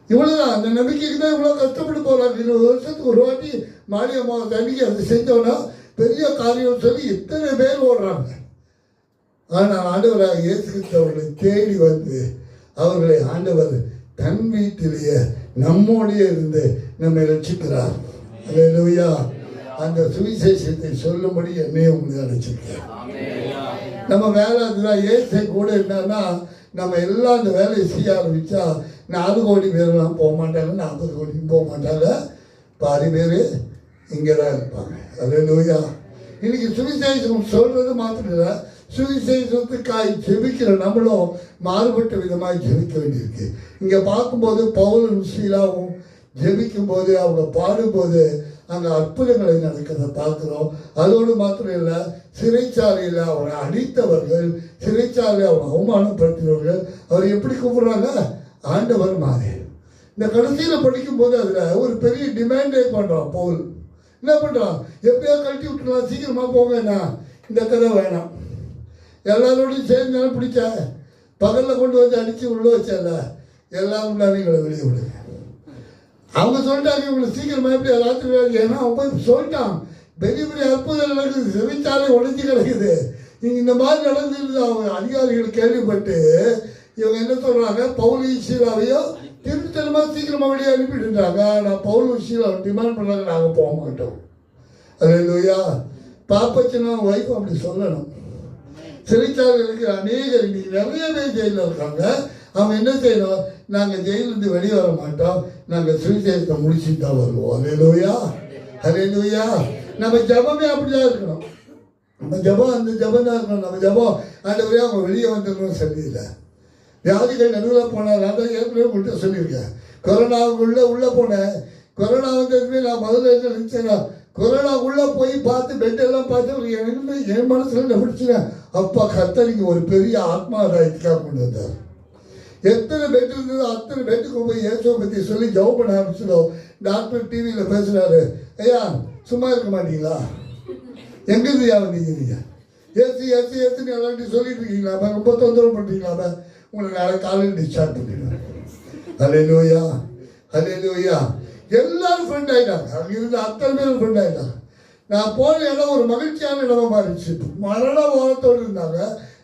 இவ்வளோதான். அந்த நம்பிக்கைக்கு தான் இவ்வளோ கஷ்டப்பட்டு போகிறாங்க. 20 வருஷத்துக்கு ஒரு வாட்டி மாரியம்மா தண்ணிக்கு அது செஞ்சோன்னா பெரிய காரியம் சொல்லி இத்தனை பேர் ஓடுறாங்க. ஆனால் ஆண்டவராக இயேசு கிறிஸ்து அவர்களை தேடி வந்து அவர்களை ஆண்டவர் தன் வீட்டிலேயே நம்மோடையே இருந்து நம்மை ரட்சிக்கிறார். அல்லேலூயா. அந்த சுவிசேஷத்தை சொல்லும்படி என்னையும் உங்களுக்கு அழைச்சிருக்கேன். நம்ம வேலை அதுதான். ஏசை கூட என்னன்னா நம்ம எல்லாம் அந்த வேலையை செய்ய ஆரம்பித்தா 4 கோடி பேர்லாம் போக மாட்டாங்க, 40 கோடிக்கும் போக மாட்டாங்க, பாதி பேர் இங்கே தான் இருப்பாங்க. அல்லேலூயா. இன்னைக்கு சுவிசேஷம் சொல்கிறது மாத்திரம் இல்லை, சுவிசேஷத்துக்காய் ஜெபிக்கிற நம்மளும் மாறுபட்ட விதமாக ஜெபிக்க வேண்டியிருக்கு. இங்கே பார்க்கும்போது பவுலும் சீலாவும் ஜெபிக்கும் போது அவங்க பாடும்போது அங்கே அற்புதங்களை நடக்கிறத பார்க்குறோம். அதோடு மாத்திரம் இல்லை, சிறைச்சாலையில் அவரை அடித்தவர்கள், சிறைச்சாலையில் அவரை அவமானப்படுத்தினவர்கள் அவர் எப்படி கூப்பிடுறாங்க? ஆண்டவர் மாதிரி. இந்த கடைசியில் படிக்கும்போது அதில் ஒரு பெரிய டிமாண்டே பண்ணுறான் பவுல். என்ன பண்ணுறான்? எப்படியோ கழட்டி விட்டுலாம், சீக்கிரமாக போவேண்ணா, இந்த கதை வேணாம், எல்லாரோடையும் சேர்ந்தாலும் பிடிச்ச பகலில் கொண்டு வந்து அடித்து உள்ள வச்சல எல்லாம் உள்ளவங்களை வெளியே விடுங்க. அவங்க சொல்லிட்டாங்க இவங்களை சீக்கிரமாக எப்படி எல்லாத்துக்கும், ஏன்னா அவங்க போய் சொல்லிட்டான் பெரிய பெரிய அற்புதம் நடக்குது, சிறைச்சாலை உடைஞ்சி கிடக்குது, இங்கே இந்த மாதிரி நடந்துருது. அவங்க அதிகாரிகள் கேள்விப்பட்டு இவங்க என்ன சொல்கிறாங்க, பவுலையும் சீலாவையும் திருத்தலமாக சீக்கிரமாக வெளியே அனுப்பிட்டுருந்தாங்க. ஆனால் பவுலும் சீலாவை டிமாண்ட் பண்ணாங்க, நாங்கள் போக மாட்டோம். அல்லேலூயா. பாப்பச்சுன்னா ஒய்ஃப் அப்படி சொல்லணும். சிறைச்சாலையில் இருக்கிற அநேகர் இன்னைக்கு நிறைய பேர் ஜெயிலில் இருக்காங்க. அவங்க என்ன செய்யணும்? நாங்கள் ஜெயிலிருந்து வெளியே வர மாட்டோம், நாங்கள் சுவிசேஷத்தை முடிச்சுட்டு தான் வருவோம். அல்லேலூயா. அல்லேலூயா. நம்ம ஜபமே அப்படிதான் இருக்கணும். நம்ம ஜபம் அந்த ஜபம் தான் இருக்கணும். நம்ம ஜபம் ஆண்டவரே அவங்க வெளியே வந்துடணும் சரியில்லை. வியாதிகள் நடுவில் போனால் நான் தான் ஏற்கனவே உங்கள்கிட்ட சொல்லியிருக்கேன். கொரோனாவுக்குள்ளே உள்ளே போனேன். கொரோனா வந்ததுமே நான் முதல்ல என்ன நினச்சேன்னா, கொரோனா உள்ளே போய் பார்த்து பெட்டெல்லாம் பார்த்து எனக்கு என் மனசில் பிடிச்சினேன். அப்பா கர்த்தருக்கு ஒரு பெரிய ஆத்மாதாயத்துக்காக கொண்டு வந்தார். எத்தனை பெட் இருந்ததோ அத்தனை பெட்டுக்கு போய் இயேசுவை பற்றி சொல்லி ஜெபம் பண்ண ஆரம்பிச்சிடும். டாக்டர் டிவியில் பேசுகிறாரு, ஐயா சும்மா இருக்க மாட்டீங்களா, எங்கேருந்து வந்தீங்க நீங்கள், ஏசுன்னு எல்லாத்தையும் சொல்லிட்டு இருக்கீங்களா, ரொம்ப தொந்தரவு பண்ணுறீங்களா, உங்களை நாளை காலையில் டிஸ்சார்ஜ் பண்ணிடுவேன். அல்லேலூயா. அல்லேலூயா. எல்லாரும் ஃப்ரெண்ட் ஆகிட்டாங்க. அங்கே இருந்து அத்தனை பேரும் ஃப்ரெண்ட் ஆகிட்டாங்க. நான் போன இடம் ஒரு மகிழ்ச்சியான இடமா மாறிடுச்சு. மரண வாரத்தோடு இருந்தாங்க.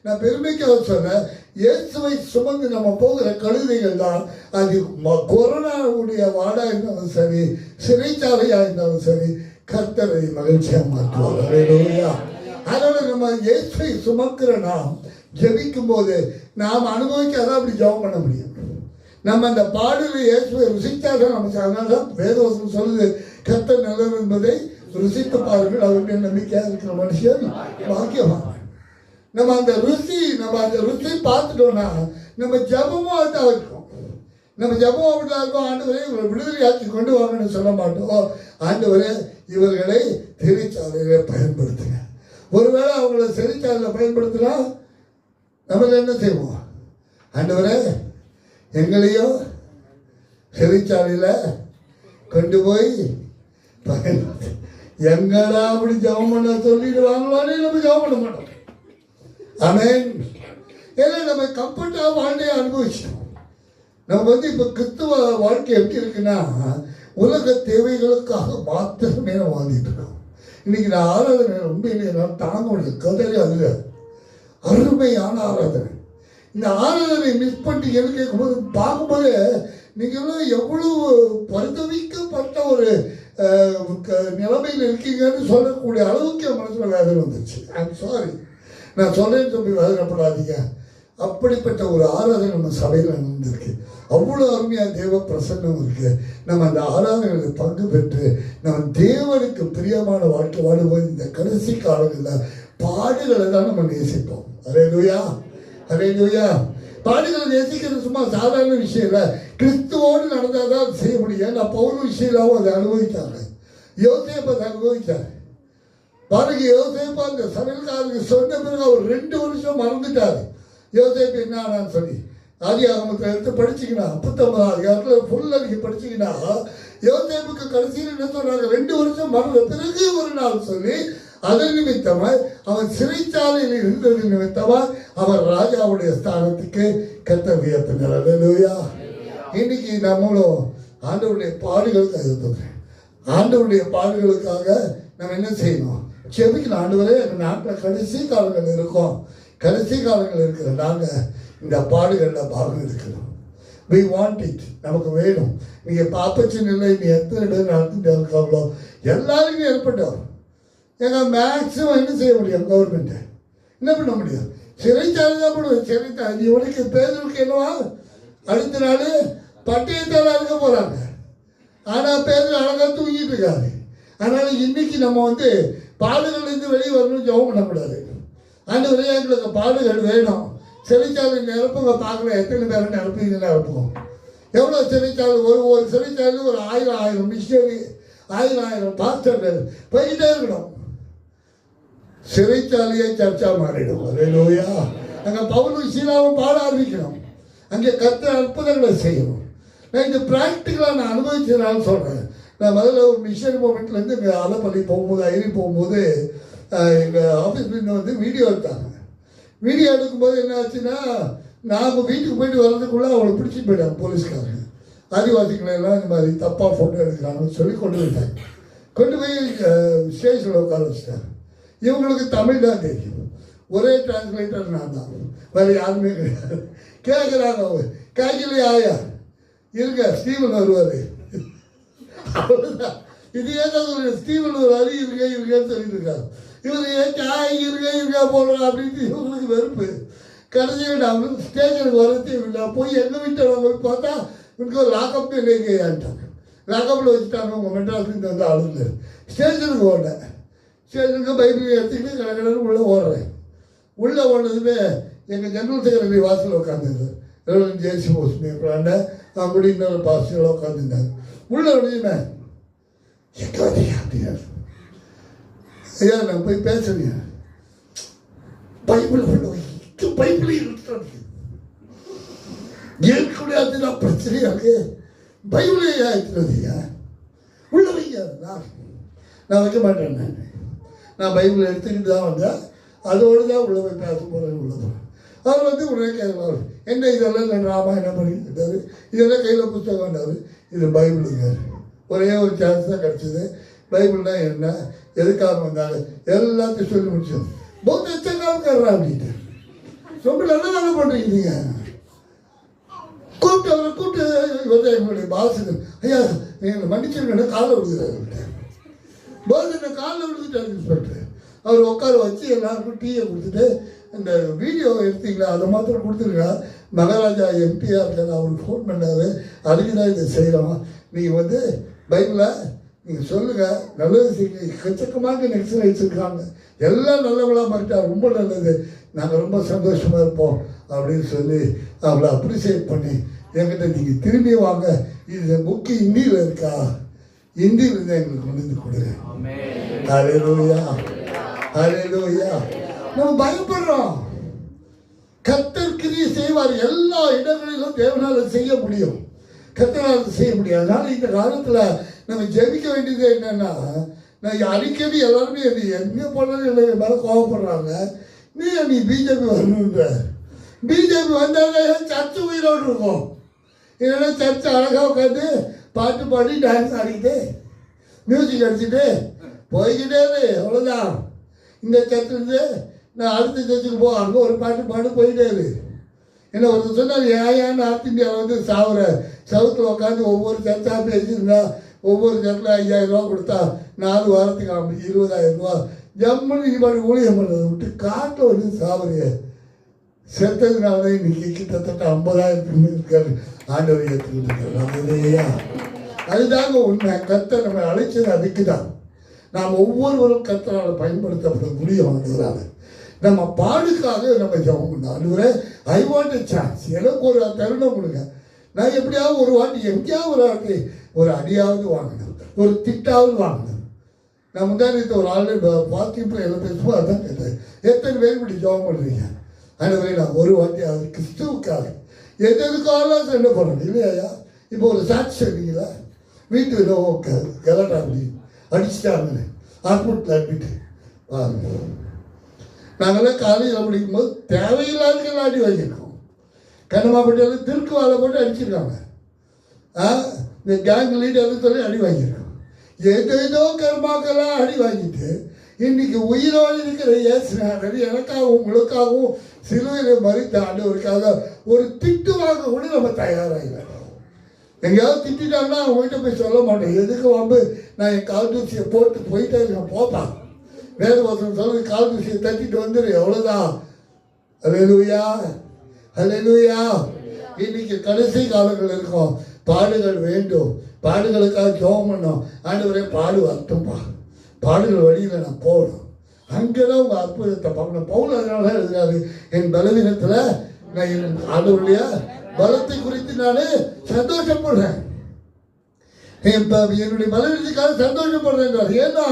நான் பெருமைக்காக சொன்னேன், இயேசுவை சுமந்து நம்ம போகிற கழுதைகள் தான் அது கொரோனாவுடைய வாடாக இருந்தாலும் சரி, சிறைச்சாலையாக இருந்தாலும் சரி, கர்த்தரை மகிழ்ச்சியாக மாற்றுவார். அல்லேலூயா. அதனால நம்ம இயேசுவை சுமக்கிற நாம் ஜெபிக்கும் போது நாம் அனுபவிக்காதான் அப்படி ஜெபம் பண்ண முடியும். நம்ம அந்த பாடலில் இயேசுவை ருசித்தாதான் நமக்கு. அதனால தான் வேதவசனம் சொல்லுது, கர்த்தர் நல்லவர் என்பதை ருசித்து பாருங்கள், அவருடைய நம்பிக்கையாக இருக்கிற மனுஷன் பாக்கியவான். நம்ம அந்த ருசி பார்த்துட்டோம்னா நம்ம ஜபமும் அதுதான் இருக்கும். நம்ம ஜபம் அப்படிதான் இருக்கும். ஆண்டவரே இவங்களை விடுதலையாக்கி கொண்டு வாங்கன்னு சொல்ல மாட்டோம். ஆண்டவரே இவர்களை சிறைச்சாலையில் பயன்படுத்துங்க. ஒருவேளை அவங்கள சிறைச்சாலையில் பயன்படுத்தினா நம்ம என்ன செய்வோம்? ஆண்டவரே எங்களையும் சிறைச்சாலையில் கொண்டு போய் பயன்படுத்து. எங்கடா அப்படி ஜபம் பண்ண சொல்லிட்டு வாங்கலானே நம்ம ஜபம் பண்ண மாட்டோம். ஆமென். ஏன்னா நம்ம கம்ஃபர்ட்டாக வாழ்க்கையை அனுபவிச்சோம். நம்ம இப்போ கிறிஸ்துவ வாழ்க்கை எப்படி இருக்குன்னா, உலக தேவைகளுக்காக மாத்திரமே நம்ம வாழ்ந்துட்டு இருக்கோம். இன்னைக்கு நான் ஆராதனை உண்மையிலே நான் தாங்க முடியல, கதறி அல்ல, அருமையான ஆராதனை. இந்த ஆராதனை மிஸ் பண்ணிட்டு எனக்கு கேட்கும்போது பார்க்கும்போது நீங்களும் எவ்வளவு பரிதவிக்கப்பட்ட ஒரு நிலைமையில் இருக்கீங்கன்னு சொல்லக்கூடிய அளவுக்கு என் மனசில் வேதனை வந்துருச்சு. ஐம் சாரி, நான் சொல்லேன்னு சொல்லி வேதனைப்படாதீங்க. அப்படிப்பட்ட ஒரு ஆராதனை நம்ம சபையில் நடந்திருக்கு. அவ்வளோ அருமையாக தேவ பிரசன்னம் இருக்கு. நம்ம அந்த ஆராதனைகளில் பங்கு பெற்று நம்ம தேவனுக்கு பிரியமான வாழ்க்கை வாழும்போது இந்த கடைசி காலங்களில் பாடுகளை தான் நம்ம நேசிப்போம். அல்லேலூயா. அல்லேலூயா. பாடுகளை நேசிக்கிறது சும்மா சாதாரண விஷயம் இல்லை. கிறிஸ்துவோடு நடந்தால் தான் அது செய்ய முடியும். நான் பவுல் விஷயம்லாவும் அதை அனுபவித்தாங்க. யோசேப்பு அதை அனுபவித்தார். பாருங்க, யோசேப்பு அந்த சமையல்காரருக்கு சொன்ன பிறகு அவர் 2 வருஷம் மறந்துட்டார் யோசேப்பு என்ன ஆனான்னு சொல்லி. ஆதியாகமத்தை எடுத்து படிச்சிங்கன்னா 39 அதிகாரத்தில் ஃபுல்லாக நீங்கள் படிச்சிங்கன்னா யோசேப்புக்கு கடைசியில் என்ன சொல்கிறாங்க, 2 வருஷம் மறந்த பிறகு ஒரு நாள் சொல்லி அதன் நிமித்தமாக அவன் சிறைச்சாலையில் இருந்தது நிமித்தமாக அவர் ராஜாவுடைய ஸ்தானத்துக்கு கர்த்தர் உயர்த்தினார். அல்லேலூயா. இன்னைக்கு நம்மளும் ஆண்டவருடைய பாடுகளுக்காக இருந்தோம். ஆண்டவருடைய பாடுகளுக்காக நம்ம என்ன செய்யணும்? செபிக்கணும். ஆண்டவரே, எங்கள் நாட்டில் கடைசி காலங்கள் இருக்கும், கடைசி காலங்கள் இருக்கிற நாங்கள் இந்த பாடுகளில் பாகம் எடுக்கணும். we want it. நமக்கு வேணும். நீங்கள் பாப்பச்சின் இல்லை, நீ எத்தனை பேர் நடந்துட்டு இருக்காங்களோ எல்லாருக்கும் ஏற்பட்டோம். ஏன்னா மேக்ஸிமம் என்ன செய்ய முடியும்? கவர்மெண்ட்டு என்ன பண்ண முடியும்? சிறைச்சாலை தான் பண்ணுவோம். சிறைச்சாலை இவனுக்கு பேருக்கு என்னவா அடுத்த நாள் பட்டயத்தால் இருக்க போகிறாங்க. ஆனால் பேர் அழகாக தூங்கிட்டு இருக்காரு. அதனால் இன்னைக்கு நம்ம பாடுகள்லேருந்து வெளியே வரணும்னு ஜெபம் பண்ணக்கூடாது. ஆண்டவரே, எங்களுக்கு பாடுகள் வேணும். சிறைச்சாலை நிரப்புங்க, பார்க்கலாம் எத்தனை பேர் நிரப்புங்க, நிரப்புவோம். எவ்வளோ சிறைச்சாலை? ஒரு சிறைச்சாலையில் ஒரு 1000 மிஷனரி, 1000 பாஸ்டர்கள் போய்கிட்டே இருக்கணும். சிறைச்சாலையை சர்ச்சா மாறிடும். அல்லேலூயா. அங்கே பவுலும் சீலாவும் பாட ஆரம்பிக்கணும். அங்கே கர்த்தர் அற்புதங்களை செய்யணும். நான் இந்த ப்ராக்டிக்கலாக நான் அனுபவிச்சதுனால சொல்கிறேன். நான் முதல்ல ஒரு மிஷன் மூமெண்ட்லேருந்து இங்கே அலப்பள்ளி போகும்போது, ஐரி போகும்போது எங்கள் ஆஃபீஸ்லேருந்து வீடியோ எடுத்தாங்க. வீடியோ எடுக்கும்போது என்ன ஆச்சுன்னா, நாம் வீட்டுக்கு போயிட்டு வர்றதுக்குள்ளே அவங்களை பிடிச்சிட்டு போயிட்டாங்க போலீஸ்காரங்க. ஆதிவாசிகளெல்லாம் இந்த மாதிரி தப்பாக ஃபோட்டோ எடுக்கிறாங்கன்னு சொல்லி கொண்டு போயிட்டாங்க. கொண்டு போய் ஸ்டேஷனில் உட்கார வச்சுட்டாங்க. இவங்களுக்கு தமிழ் தான் தெரியும். ஒரே டிரான்ஸ்லேட்டர் நான் தான், வேறு யாருமே கிடையாது. கேட்குறாங்க அவங்க, காய்கறி ஆயா இருங்க, ஸ்டீவன் வருவார். அவ்வளோதான். இது ஏதாவது ஒரு ஸ்டீவன் வருவார், இருக்கேன்னு சொல்லிட்டு இருக்காங்க. இவர் ஏன் காய் இருக்கா போடுறோம் அப்படின்ட்டு இவங்களுக்கு வெறுப்பு. கடைசியில் நான் ஸ்டேஷனுக்கு வரதே இல்லை. போய் எங்கள் வீட்டை போய் பார்த்தா இவனுக்கு ஒரு லாக்கப் இல்லைங்கட்டாங்க. லாக்கப்பில் வச்சுட்டாங்க. உங்கள் மெட்ராஸ்லேருந்து ஆளுங்க. ஸ்டேஷனுக்கு ஓடினேன். ஸ்டேஷனுக்கு பைபிள் எடுத்துக்கிட்டு கடற்கடன்னு உள்ளே ஓடுறேன். உள்ளே ஓடுனதுமே எங்கள் ஜெனரல் செக்ரட்டரி வாசலில் உட்காந்துருந்தேன். ஜேசி போஸ்ட் அப்படி இன்னொரு பாஸ்டர்கள் உட்காந்துருந்தாங்க. உள்ளே ஓடினேன். எங்கே வந்தீங்க அப்படின்னா, ஐயா நான் போய் பேசுறேன். பைபிள் பைபிள் ஏற்கனவே நான் பிரச்சனையாக பைபிளே எடுத்துறதுங்க உள்ள வைங்க. நான் வைக்க மாட்டேன். நான் பைபிள் எடுத்துக்கிட்டு தான் வந்தேன். அதோடு தான் உள்ள போய் பேச போகிறேன். உள்ள போகிறேன். அவர் உடனே கேட்கலாம், என்ன இதெல்லாம் நான் ராமாயணம் பண்ணிக்கிட்டாரு, இதெல்லாம் கையில் புத்தகம் வேண்டாரு. இது பைபிளுங்க. ஒரே ஒரு சான்ஸ் தான் கிடச்சிது. பைபிள்னா என்ன, எதுக்காக வந்தாங்க எல்லாத்தையும் சொல்லி முடிச்சோம். பௌத்த எச்சக்காரா அப்படின்ட்டு ரொம்ப நல்ல வேலை பண்ணுறீங்க. கூப்பிட்டு எங்களுடைய பாசு, ஐயா எங்களை மன்னிச்சிருக்கேன், காலை விடுகிறாரு. பௌத்த காலில் விழுந்துட்டாரு இன்ஸ்பெக்டர். அவர் உட்கார வச்சு எல்லாருக்கும் டீயை கொடுத்துட்டு, இந்த வீடியோ எடுத்தீங்களா அதை மாத்திரம் கொடுத்துருங்க. மகாராஜா எம்பியாக இருக்காரு, அவருக்கு ஃபோன் பண்ணார். அதுக்கு தான் இதை செய்கிறோம். நீங்கள் பைபிளை நீங்கள் சொல்லுங்கள், நல்லது செய்யுங்க. எக்கச்சக்கமாக நெக்ஸ்ட் வச்சுருக்காங்க. எல்லாம் நல்லவங்களாக மாறிட்டா ரொம்ப நல்லது, நாங்கள் ரொம்ப சந்தோஷமாக இருப்போம் அப்படின்னு சொல்லி அவங்கள அப்ரிசியேட் பண்ணி என்கிட்ட நீங்கள் திரும்பி வாங்க, இது புக்கு ஹிந்தியில் இருக்கா, ஹிந்தியில் இருந்தால் எங்களுக்கு கொண்டு வந்து கொடுங்க. ஹல்லேலூயா, ஹல்லேலூயா. நம்ம பயப்படுறோம். கர்த்தர் கிரியை செய்வார். எல்லா இடங்களிலும் தேவனால் செய்ய முடியும், கர்த்தரால் செய்ய முடியாது. அதனால் இந்த காலத்தில் நம்ம ஜெபிக்க வேண்டியது என்னென்னா, நான் அடிக்கடி எல்லாருமே எங்கே போனாலும் இல்லை மேலே கோவப்படுறாங்க. நீ பிஜேபி வரணுன்ற, பிஜேபி வந்தாலே சர்ச்சு உயிரோடு இருக்கும். இல்லைன்னா சர்ச்சு அழகாக உட்காந்து பாட்டு பாடி டான்ஸ் ஆடிக்கிட்டு மியூசிக் அடிச்சுட்டு போய்கிட்டே இரு, அவ்வளோதான். இந்த சர்ச்சிலேருந்து நான் அடுத்த சர்ச்சுக்கு போ, அங்கே ஒரு பாட்டு பாடு போயிட்டே இரு. என்ன ஒருத்தர் சொன்னார், ஏன் நார்த் இந்தியாவில் சாவுற சவுத்தில் உட்காந்து ஒவ்வொரு சர்ச்சாக பேசியிருந்தா ஒவ்வொரு சர்ச்சில் 5000 ரூபா கொடுத்தா 4 வாரத்துக்கு 20,000 ரூபா ஜம்முன்னு இது மாதிரி ஊழியம் பண்ணுறதை விட்டு காட்டில் சாவரைய செத்ததுனால தான் இன்னைக்கு கிட்டத்தட்ட 50,000 இருக்காரு ஆண்டவர் ஏற்றுக்கிட்டு. அதுதாங்க உண்மை. கர்த்தர் நம்ம அழைச்சது அதுக்கு தான். நாம் ஒவ்வொருவரும் கர்த்தரால் பயன்படுத்தப்பட முடியும். ஆண்டவரால் நம்ம பாடுக்காக நம்ம ஜெபம் பண்ணோம். ஆண்டவரே, ஐ வாண்ட் எ சான்ஸ், எனக்கு ஒரு தருணம் கொடுங்க. நான் எப்படியாவது ஒரு வாட்டி எங்கேயாவது ஒரு வாட்டி ஒரு அடியாவது வாங்கணும், ஒரு திட்டாவது வாங்கணும். நான் முந்தானத்தை ஒரு ஆள் பாத்தியத்தில் எல்லாம் பேசுவோம். அதான் கேட்டேன், எத்தனை பேர் இப்படி ஜெபம் பண்ணுறீங்க? ஆண்டவரே, நான் ஒரு வாட்டி அது கிறிஸ்துவுக்காக எதுக்காக சண்டை போடணும் இல்லையா? இப்போ ஒரு சாட்சி சொன்னீங்களா, வீட்டு ஏதோ கலட்டா அப்படி அடிச்சுட்டாங்கன்னு ஹாஸ்பிட்டல் அட்மிட்டு வாங்க. நாங்கள்லாம் காலேஜில் படிக்கும்போது தேவையில்லாத அடி வாங்கியிருக்கோம். கண்ணமாப்பட்டியில் திருக்கு வாழை போட்டு அடிச்சிருக்காங்க. இந்த கேங் லீடர்னு சொல்லி அடி வாங்கியிருக்கோம். ஏதோ கர்மாக்கெல்லாம் அடி வாங்கிட்டு இன்னைக்கு உயிரோடு இருக்கிற இயேசுநாதர் எனக்காகவும் உங்களுக்காகவும் சிலுவையில் மறித்த ஆண்டவருக்காக ஒரு திட்டு வாங்க கூட நம்ம தயாராகிடும். எங்கேயாவது திட்டாங்கன்னா அவங்ககிட்ட போய் சொல்ல மாட்டேன். எதுக்கு வந்து நான் என் கால் தூசியை போட்டு போயிட்டே இருக்கேன். போப்பா, வேறு ஒருத்தன் சொல்லுது, கால் தூசியை தட்டிட்டு வந்துடு, எவ்வளோதான். அல்லேலூயா, அல்லேலூயா. இன்னைக்கு கடைசி காலங்கள் இருக்கும். பாடுகள் வேண்டும், பாடுகளுக்காக ஜெபம் பண்ணோம். ஆண்டவரே, பாடு வரட்டும்பா, பாடுகள் வழியில் நான் போகணும். அங்கே தான் உங்கள் அற்புதத்தை பார்க்கணும். பவுல் அதனால தான் எழுதுறாரு, என் பலவீனத்தில் நான் என் ஆண்டவருடைய பலத்தை குறித்து நான் சந்தோஷப்படுறேன். என்னுடைய பலவீனத்துக்காக சந்தோஷப்படுறேன். ஏன்னா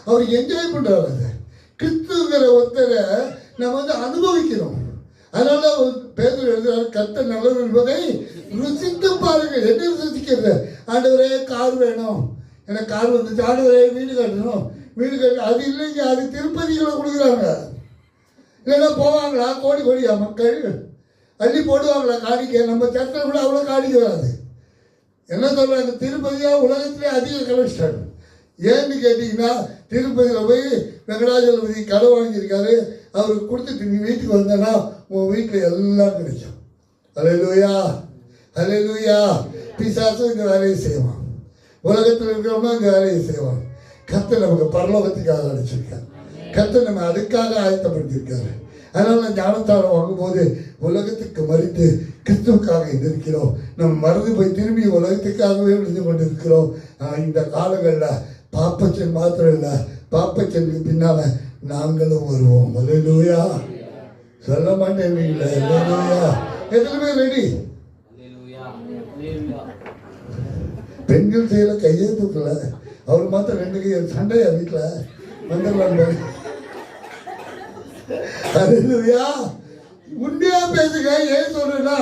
அவர் என்ஜாய் பண்ணுறாரு. கிறிஸ்துங்கிற ஒருத்தரை நம்ம வந்து அனுபவிக்கிறோம். அதனால பேதுரு எழுதுறாரு, கர்த்தர் நல்லவர் என்பதை ருசித்து பாருங்க. என்ன ருசிக்கிறது? ஆண்டவரே, கார் வேணும், எனக்கு கார் வந்துச்சு. ஆண்டவரே, வீடு கட்டணும், வீடு கட்ட. அது இல்லைங்க, அது திருப்பதிகளை கொடுக்குறாங்க. இல்லைன்னா போவாங்களா கோடி கோடியா மக்கள் அள்ளி போடுவாங்களா காணிக்கை? நம்ம சர்ச்சில் கூட அவ்வளோ காணிக்கை வராது. என்ன சொல்கிறாங்க, திருப்பதியாக உலகத்திலே அதிக கலெக்ஷன். ஏன்னு கேட்டிங்கன்னா, திருப்பதியில் போய் வெங்கடாஜலபதி கடை வாங்கியிருக்காரு, அவருக்கு கொடுத்துட்டு நீ வீட்டுக்கு வந்தேன்னா உன் வீட்டில் எல்லாம் கிடைக்கும். அல்லேலூயா, அல்லேலூயா. பிசாசும் இந்த வேலையை செய்வான், உலகத்தில் இருக்கிறவங்க இந்த வேலையை செய்வான். கர்த்தர் நமக்கு பரலோகத்துக்காக அடிச்சிருக்கார். கர்த்தர் நம்ம அதுக்காக ஆயத்தப்படுத்தியிருக்காரு. அதனால் ஞானத்தாரம் வாங்கும்போது உலகத்துக்கு மறித்து கிறிஸ்துவுக்காக இருக்கிறோம். நம்ம மறந்து போய் திரும்பி உலகத்துக்காகவே விழுந்து கொண்டு இருக்கிறோம். இந்த காலங்களில் பாப்பச்சன் மாத்திரம் இல்லை, பாப்பச்சனுக்கு பின்னால் நாங்களும் வருவோம். அல்லேலூயா. சொல்ல மாட்டேன். அல்லேலூயா. எத்தனை பேர் ரெடி? பெண்கள் செய்யல, கையே தூக்கல. அவர் மாத்திரம் 2 கை சண்டையா வீட்டில் வந்துடலாம். உண்மையா பேசுங்க. ஏன் சொல்றேன்னா,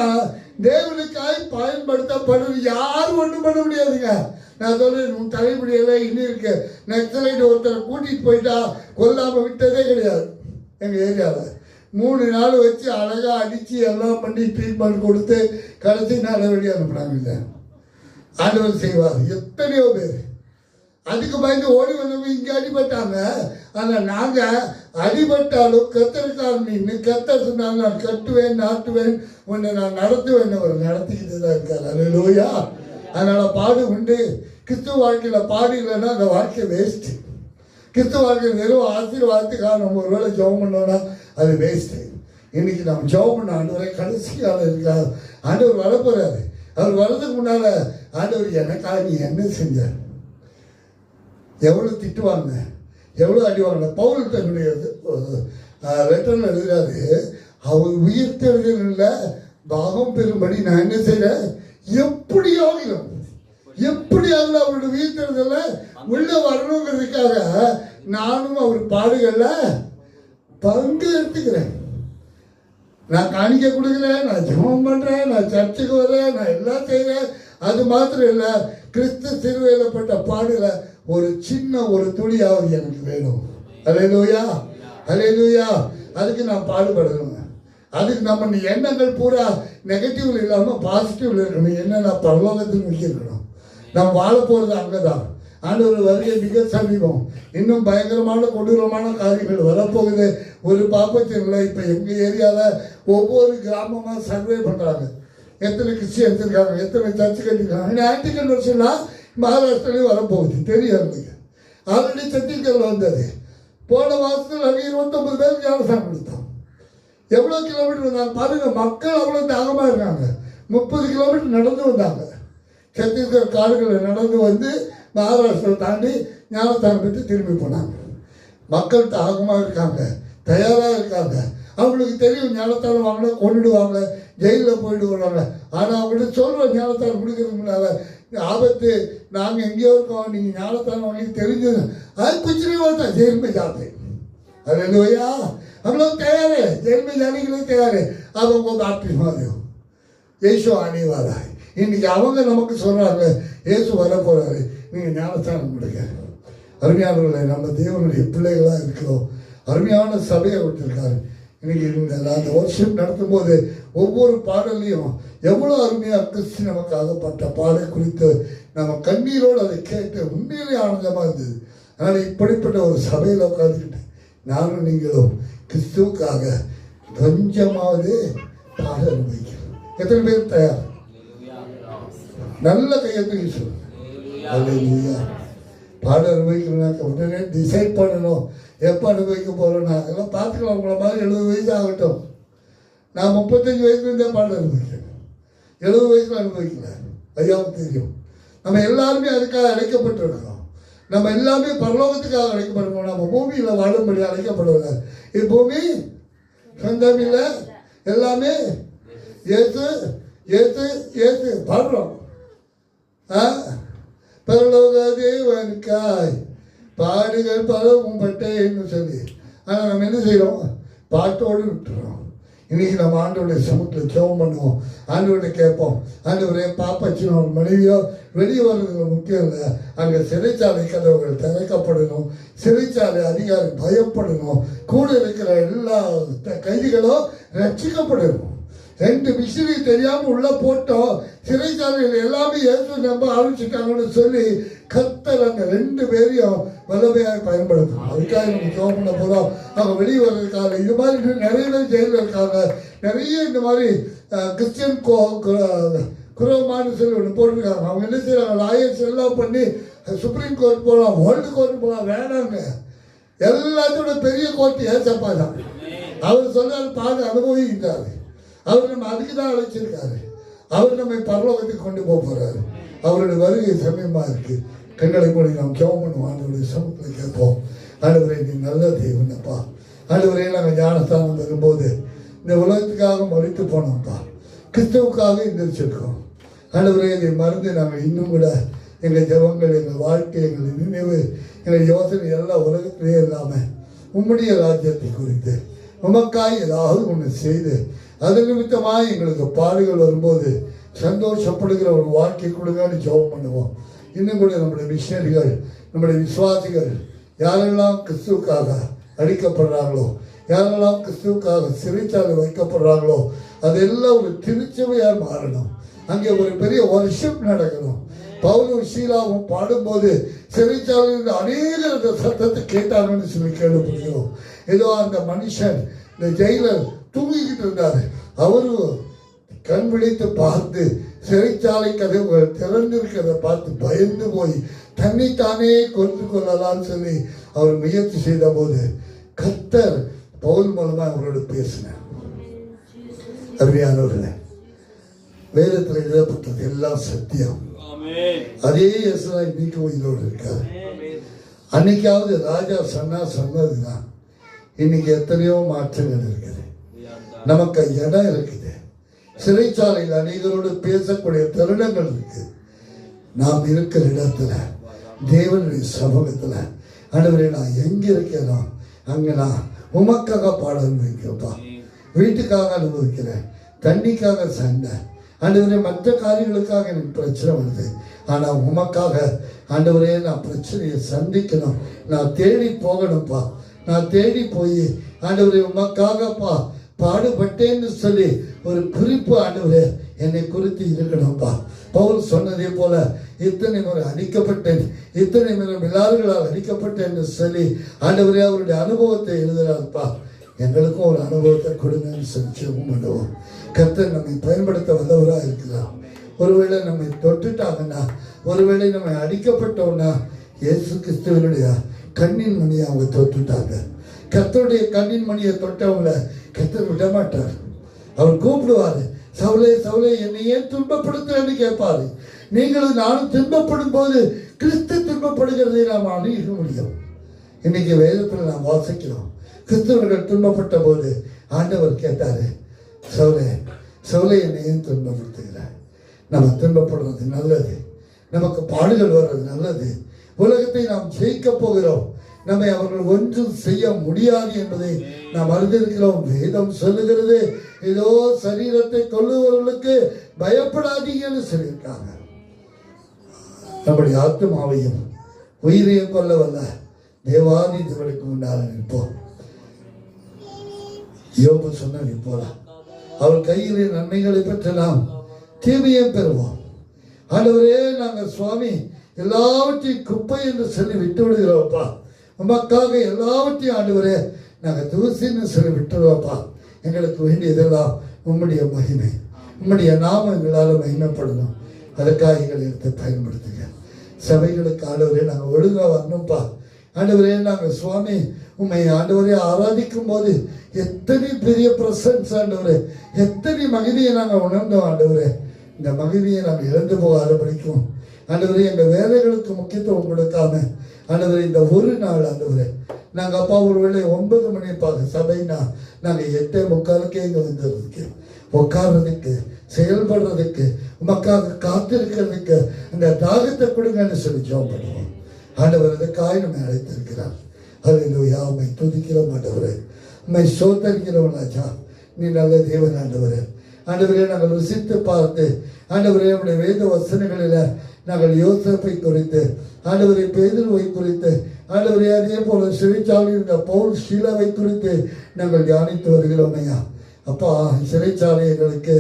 தேவனுக்காய் பயன்படுத்தப்படுறது யாரும் ஒன்றும் பண்ண முடியாதுங்க. நான் சொல்றேன், உன் தலைமுடியெல்லாம் இன்னும் இருக்கு. நக்சலைட் ஒருத்தரை கூட்டிட்டு போயிட்டா கொல்லாம விட்டதே கிடையாது. எங்க ஏரியாவில் 3 நாள் வச்சு அழகா அடிச்சு எல்லாம் பண்ணி ட்ரீட்மெண்ட் கொடுத்து கடைசி நாளை வெளியே அனுப்புனாங்க. இல்லை, ஆண்டவர் செய்வார். எத்தனையோ பேர் அதுக்கு பயந்து ஓடி வந்தவங்க இங்கே அடிபட்டாங்க. ஆனால் நாங்கள் அடிபட்டாலும் கத்தருக்காக நின்று கத்தர் சொன்னாங்க, நான் கட்டுவேன், நாட்டுவேன், உன்னை நான் நடத்துவேன். அவர் நடத்திக்கிட்டு தான் இருக்கார். அல்லேலூயா. அதனால் பாடு உண்டு. கிறிஸ்துவ வாழ்க்கையில் பாடு இல்லைன்னா அந்த வாழ்க்கை வேஸ்ட்டு. கிறிஸ்துவ வாழ்க்கையில் வெறும் ஆசீர்வாதத்துக்காக நம்ம ஒரு வேளை ஜெபம் பண்ணோன்னா அது வேஸ்ட்டு. இன்னைக்கு நம்ம ஜெபம் பண்ண ஆண்டவரை கடைசி காலம் இருக்கா. ஆண்டவர் வரப்போறாரு. அவர் வர்றதுக்கு முன்னால் ஆண்டவர் எனக்காக நீ என்ன செஞ்சார், எவ்வளோ திட்டுவாங்க, எவ்வளோ அடிவாங்க. பவுல் தன்னுடைய லெட்டரில் எழுதுறாரு, அவர் உயிர்த்தெழுதலில் பாகம் பெறும்படி நான் என்ன செய்கிறேன், எப்படியாவது அவருடைய உயிர்த்தெழுதல உள்ள வரணுங்கிறதுக்காக நானும் அவர் பாடுகளில் பங்கு எடுத்துக்கிறேன். நான் காணிக்க கொடுக்குறேன், நான் ஜெபம் பண்ணுறேன், நான் சர்ச்சுக்கு வரேன், நான் எல்லாம் செய்கிறேன். அது மாத்திரம் இல்லை, கிறிஸ்து சிலுவையிலப்பட்ட பாடுல ஒரு சின்ன ஒரு துளியாவது எனக்கு வேணும். அல்லேலூயா, அல்லேலூயா. அதுக்கு நான் பாடுபடணும். அதுக்கு நம்ம எண்ணங்கள் பூரா நெகட்டிவ்ல இல்லாமல் பாசிட்டிவ்ல இருக்கணும். என்ன, நான் பரலோகத்தில் வைக்கணும். நான் வாழ போகிறது அங்கே தான். ஆண்டவர் வருகை மிக சமீபம். இன்னும் பயங்கரமான கொடூரமான காரியங்கள் வரப்போகுது. ஒரு பாப்பத்தில் இப்போ எங்கள் ஏரியாவில் ஒவ்வொரு கிராமமாக சர்வே பண்ணுறாங்க. எத்தனை கிறிஸ்டியன்ஸ் இருக்காங்க, எத்தனை சர்ச்சு கட்டிருக்காங்க. ஆன்டி கன்வர்ஷன்லாம் மகாராஷ்டிராலையும் வரப்போகுது, தெரியாது. ஆல்ரெடி சத்தீஸ்கரில் வந்தது. போன மாதத்தில் அங்கே 29 பேருக்கு ஞானஸ்தானம் கொடுத்தோம். எவ்வளோ கிலோமீட்டர் வந்தாங்க பாருங்க. மக்கள் அவ்வளோ தாகமாக இருக்காங்க. 30 கிலோமீட்டர் நடந்து வந்தாங்க. சத்தீஸ்கர் காடுகளில் நடந்து வந்து மகாராஷ்டிரா தாண்டி ஞானஸ்தானம் பெற்று திரும்பி போனாங்க. மக்கள் தாகமாக இருக்காங்க. தயாராக இருக்காங்க. அவங்களுக்கு தெரியும் ஞானத்தானம் வாங்கினா கொண்டுடுவாங்க, ஜெயிலில் போயிட்டு வருவாங்க. ஆனால் அவங்கள்ட்ட சொல்கிற ஞானத்தானம் கொடுக்கறதுக்கு முன்னால ஆபத்து, நாங்கள் எங்கேயோ இருக்கோம், நீங்கள் ஞானத்தானம் வாங்கி தெரிஞ்சது அது குச்சினே होता जेल में जाते। हालेलुया, हम लोग तैयार है जेल में जाने के लिए तैयार है। अब हमको बैप्टिज्म दो, यीशु आने वाला है। இன்னைக்கு அவங்க நமக்கு சொல்றாங்க இயேசு வர போறாரு, நீங்க ஞானஸ்தானம் கொடுங்க. அருமையானவர்களே, நம்ம தேவனுடைய பிள்ளைகளாக இருக்கிறோம். அருமையான சபையை விட்டுருக்காரு. இன்னைக்கு அந்த வர்ஷிப் நடத்தும் போது ஒவ்வொரு பாடலையும் எவ்வளோ அருமையாக கிறிஸ்து நமக்காக பட்ட பாடல் குறித்து நம்ம கண்ணீரோடு அதை கேட்டு உண்மையிலே ஆனந்தமாக இருந்தது. அதனால் இப்படிப்பட்ட ஒரு சபையில் உட்காந்துக்கிட்டு நானும் நீங்களும் கிறிஸ்துவுக்காக கொஞ்சமாவது பாட அனுபவிக்கிறோம். எத்தனை பேர் தயார்? நல்ல கையெழுத்து சொல்லுங்க. பாட அனுபவிக்கணும்னா உடனே டிசைட் பண்ணணும் எப்போ அனுபவிக்க போகிறோன்னா அதெல்லாம் பார்த்துக்கலாம். உங்களை மாதிரி 70 வயசு ஆகட்டும். நான் 35 வயசுலேருந்தே பாட அனுபவிக்கிறேன், 70 வயசில் அனுபவிக்கல. ஐயாவுக்கு தெரியும். நம்ம எல்லாருமே அதுக்காக அழைக்கப்பட்டிருக்கிறோம். நம்ம எல்லாமே பரலோகத்துக்காக அழைக்கப்பட்டிருக்கோம். நம்ம பூமியில் வாழும்படி அழைக்கப்படவில்லை. இப்பூமி சொந்தம் இல்லை, எல்லாமே ஏற்று ஏற்று ஏற்று பாடுறோம். பரலோக தேவனுக்காய் பாடுகள் பலவும் பட்டேன்னு சொல்லி. ஆனால் நம்ம என்ன செய்கிறோம்? பாட்டோடு விட்டுறோம். இன்னைக்கு நம்ம ஆண்டவருடைய சமூகத்தில் ஜெபம் பண்ணுவோம், ஆண்டவர்கிட்ட கேட்போம். ஆண்டவரே பாப்பாச்சினோ மனைவியோ வெளியே வர்றதுல முக்கியம் இல்லை, அங்கே சிறைச்சாலை கதவுகள் திறக்கப்படணும், சிறைச்சாலை அதிகாரி பயப்படணும், கூட இருக்கிற எல்லா கைதிகளும் ரட்சிக்கப்படணும். 2 மிஷினரி தெரியாமல் உள்ள போட்டோம், சிறைச்சாலையில் எல்லாமே ஏற்று நம்ப ஆரம்பிச்சுட்டாங்கன்னு சொல்லி கர்த்தர் அந்த 2 பேரையும் வல்லமையாக பயன்படுத்தணும். அதுக்காக நம்ம ஜெபம் பண்ண போகிறோம். அவங்க வெளியே வர்றதுக்காக இது மாதிரி நிறைய பேர் ஜெயிலில் இருக்காங்க. நிறைய இந்த மாதிரி கிறிஸ்டியன் குரோமான்னு சொல்லி ஒன்று போட்டிருக்காங்க. அவங்க என்ன செய்யறாங்க? லாயர்ஸ் எல்லாம் பண்ணி சுப்ரீம் கோர்ட் போகலாம், வேர்ல்டு கோர்ட் போகலாம், வேணாங்க. எல்லாத்தோட பெரிய கோர்ட் ஏசப்பா தான். அவர் சொன்னார், பார்த்து அனுபவிக்கிறாரு. அவர் நம்ம அதுக்கு தான் அழைச்சிருக்காரு. அவர் நம்மை பரலோகத்துக்கு கொண்டு போக போறாரு. அவருடைய வருகை சமயமாக இருக்கு. கண்களை மூடி நாம் ஜெபம் பண்ணுவோம். ஆண்டவருடைய சமூகத்தில் கேட்போம். ஆண்டவரே, நீ நல்ல தெய்வனப்பா. ஆண்டவரே, நாங்கள் ஞானஸ்தானம் வரும்போது இந்த உலகத்துக்காக மறித்து போனோம்ப்பா, கிறிஸ்துவுக்காக எந்திரிச்சிருக்கோம். ஆண்டவரே, இதை மறந்து நாங்கள் இன்னும் கூட எங்கள் ஜெபங்கள், எங்கள் வாழ்க்கை, எங்கள் நினைவு, எங்கள் யோசனை எல்லாம் உலகத்திலே இல்லாமல் உம்முடைய ராஜ்யத்தை குறித்து உமக்காய் ஏதாவது ஒன்று செய்து அது நிமித்தமாக எங்களுக்கு பாடுகள் வரும்போது சந்தோஷப்படுகிற ஒரு வாழ்க்கை கொடுங்கன்னு ஜெபம் பண்ணுவோம். இன்னும் கூட நம்முடைய மிஷனரிகள், நம்முடைய விசுவாசிகள் யாரெல்லாம் கிறிஸ்துவுக்காக அடிக்கப்படுறாங்களோ, யாரெல்லாம் கிறிஸ்துவுக்காக சிறைச்சாலை வைக்கப்படுறாங்களோ, அதெல்லாம் ஒரு திருச்சபையாக மாறணும். அங்கே ஒரு பெரிய வர்ஷிப் நடக்கணும். பவுலும் சீலாவும் பாடும்போது சிறைச்சாலையில் அநேகர் அந்த சத்தத்தை கேட்டாங்கன்னு சொல்லி கேள்விப்படுகிறோம். ஏதோ அந்த மனுஷன் இந்த ஜெயிலர் தூங்கிக்கிட்டு இருந்தாரு, அவரு கண் விழித்து பார்த்து சிறைச்சாலை கதவுகள் திறந்திருக்கிறத பார்த்து பயந்து போய் தன்னைத்தானே கொண்டு கொள்ளலாம்னு சொல்லி அவர் முயற்சி செய்த போது கர்த்தர் பவுல் மூலமா அவரோடு பேசினார். அருமையானவர்களே, வேதத்தில் எழுதப்பட்டது எல்லாம் சத்தியம். அதே இயேசுதான் இன்னைக்கு உயிரோடு இருக்காரு. அன்னைக்காவது ராஜா சொன்னதுதான். இன்னைக்கு எத்தனையோ மாற்றங்கள் இருக்குது. நமக்கு இடம் இருக்குது. சிறைச்சாலையில் அநேகரோடு பேசக்கூடிய தருணங்கள் இருக்கு. நாம் இருக்கிற இடத்துல தேவனுடைய சமூகத்துல ஆண்டவரே, நான் எங்க இருக்கேனோ அங்க நான் உமக்காக பாட அனுபவிக்கிறப்பா. வீட்டுக்காக அனுபவிக்கிறேன், தண்ணிக்காக சண்டை, ஆண்டவரே மற்ற காரியங்களுக்காக எனக்கு பிரச்சனை வருது. ஆனால் உமக்காக ஆண்டவரே நான் பிரச்சனையை சந்திக்கணும், நான் தேடி போகணும்ப்பா. நான் தேடி போய் ஆண்டவரே உமக்காகப்பா பாடுபட்டேன்னு சொல்லி ஒரு குறிப்பு ஆண்டவரே என்னை குறித்து இருக்கணும்ப்பா. பவுல் சொன்னதே போல இத்தனை முறை அடிக்கப்பட்டேன், இத்தனை முறை மிலாறுகளால் அடிக்கப்பட்டேன்னு சொல்லி ஆண்டவரே அவருடைய அனுபவத்தை எழுதுறாருப்பா. எங்களுக்கும் ஒரு அனுபவத்தை கொடுங்கன்னு சொல்லி பண்ணுவோம். கர்த்தர் நம்மை பயன்படுத்த வல்லவராக இருக்கிறார். ஒருவேளை நம்மை தொட்டுட்டாங்கன்னா, ஒருவேளை நம்மை அடிக்கப்பட்டோம்னா, இயேசு கிறிஸ்துவனுடைய கண்ணின் மணியை அவங்க தொட்டுட்டாங்க. கர்த்தருடைய கண்ணின் மணியை தொட்டவங்கள கர்த்தர் விட மாட்டார். அவர் கூப்பிடுவாரு, சவுலே சவுலே என்னை ஏன் துன்பப்படுத்துறேன்னு கேட்பாரு. நீங்களும் நானும் துன்பப்படும் போது கிறிஸ்து துன்பப்படுகிறதை நாம் அணுக முடியும். இன்னைக்கு வேதத்தில் நாம் வாசிக்கிறோம். கிறிஸ்தவர்கள் துன்பப்பட்ட போது ஆண்டவர் கேட்டாரு, சவுலே சவுலே என்னையும் துன்பப்படுத்துகிறார். நம்ம துன்பப்படுறது நல்லது, நமக்கு பாடுகள் வர்றது நல்லது. உலகத்தை நாம் ஜெயிக்க போகிறோம். நம்மை அவர்கள் ஒன்றும் செய்ய முடியாது என்பதை நாம் அறிந்திருக்கிறோம். வேதம் சொல்லுகிறது, ஏதோ சரீரத்தை கொல்லுவவர்களுக்கு பயப்படாதீங்கன்னு சொல்லியிருக்காங்க. நம்முடைய ஆத்மாவையும் உயிரையும் கொல்ல வல்ல தேவாதி தேவனுக்கு முன்னால் நிற்போம். யோபு சொன்னது போல அவர் கையிலே நன்மைகளை பெற்று நாம் தீமையை பெறுவோம். ஆண்டவரே, நாங்கள் சுவாமி எல்லாவற்றையும் குப்பை என்று சொல்லி விட்டு விடுகிறோம்ப்பா. உமக்காக எல்லாவற்றையும் ஆண்டவரே நாங்கள் தூசின்னு சொல்லி விட்டுருவோம்ப்பா. எங்களுக்கு வேண்டியதெல்லாம் உம்முடைய மகிமை, உம்முடைய நாமம் எங்களால் மகிமைப்படணும். அதுக்காக எங்களை எடுத்து பயன்படுத்துங்க. சபைகளுக்கு ஆண்டவரே நாங்கள் ஒழுங்காக வரணும்ப்பா. ஆண்டவரே, நாங்கள் சுவாமி உண்மை ஆண்டவரே ஆராதிக்கும் போது எத்தனை பெரிய பிரசன்ஸ் ஆண்டவரே, எத்தனை மகிழ்ச்சியை நாங்கள் உணர்ந்தோம் ஆண்டவரே. இந்த மகிழ்ச்சியை நாங்கள் இழந்து போகாத படிக்கும் ஆண்டவரே. எங்கள் வேலைகளுக்கு முக்கியத்துவம் கொடுக்காம ஆண்டவரே இந்த ஒரு நாள் ஆண்டவரே நாங்கள் அப்பா ஒரு வேளை 9 மணி சபைனா நாங்கள் 8:45 இங்கே வந்துடுறதுக்கு, உட்கார்றதுக்கு, செயல்படுறதுக்கு, உமக்காக காத்திருக்கிறதுக்கு அந்த தாகத்தை கொடுங்கன்னு சொல்லி ஜெபம் பண்ணுவோம். ஆண்டவர் அதுக்காக நம்மை அழைத்திருக்கிறார். அல்லேலூயா. உம்மை துதிக்கிறோம் ஆண்டவரே, உம்மை சோதரிக்கிறோம் ராஜா. நீ நல்ல தேவன் ஆண்டவரே. ஆண்டவரே, நாங்கள் ருசித்து பார்த்து ஆண்டவரே நம்முடைய வேத வசனங்களில் நாங்கள் யோசேப்பை குறித்து, ஆண்டவரை பேதுருவை குறித்து, ஆண்டவரே அதே போல சிறைச்சாலையில் இருந்த பவுல் ஷீலாவை குறித்து நாங்கள் தியானித்து வருகிறோம் ஐயா. அப்பா, சிறைச்சாலை எங்களுக்கு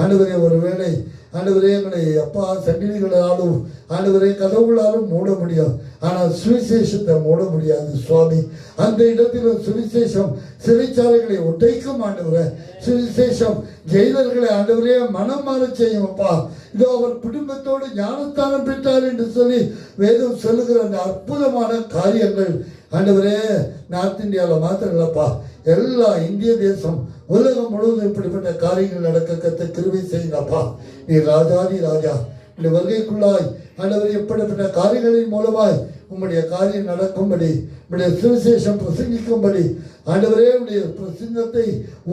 ஆண்டவரே ஒருவேளை ஆண்டவரே எங்களை அப்பா சங்கிலிகளாலும் ஆண்டவரே கதவுகளாலும் மூட முடியும், ஆனால் சுவிசேஷத்தை மூட முடியாது சுவாமி. அந்த இடத்திலும் சுவிசேஷம் சிறைச்சாலைகளை உடைக்கும் ஆண்டவரே. சுவிசேஷம் ஜெயிலர்களை ஆண்டவரே மனம் மாற செய்யும் அப்பா. இதோ அவர் குடும்பத்தோடு ஞானஸ்தானம் பெற்றார் என்று சொல்லி வேதம் சொல்லுகிற அந்த அற்புதமான காரியங்கள் ஆண்டவரே நார்த் இந்தியாவில் மாத்திரம் இல்லப்பா, எல்லா இந்திய தேசம் உலகம் முழுவதும் இப்படிப்பட்ட காரியங்கள் நடக்க கத்த கிருபை செய்யுங்கப்பா. நீ ராஜாதி ராஜா. இந்த வருகைக்குள்ளாய் ஆண்டவரே எப்படிப்பட்ட காரியங்களின் மூலமாய் உம்முடைய காரியம் நடக்கும்படி, உம்முடைய சுவிசேஷம் பிரசங்கிக்கும்படி ஆண்டவரே உடைய பிரசங்கத்தை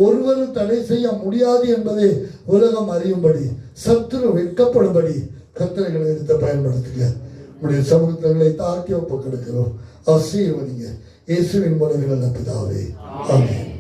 ஒருவரும் தடை செய்ய முடியாது என்பதை உலகம் அறியும்படி, சத்துரு வெட்கப்படும்படி கர்த்தர்களை எடுத்து பயன்படுத்துங்க. உடைய சமூகங்களை தாக்கி ஒப்பு கொடுக்கிறோம். ஆசீர்வதிங்க. இயேசுவின் மூலம் நல்ல பிதாவே. ஆமென்.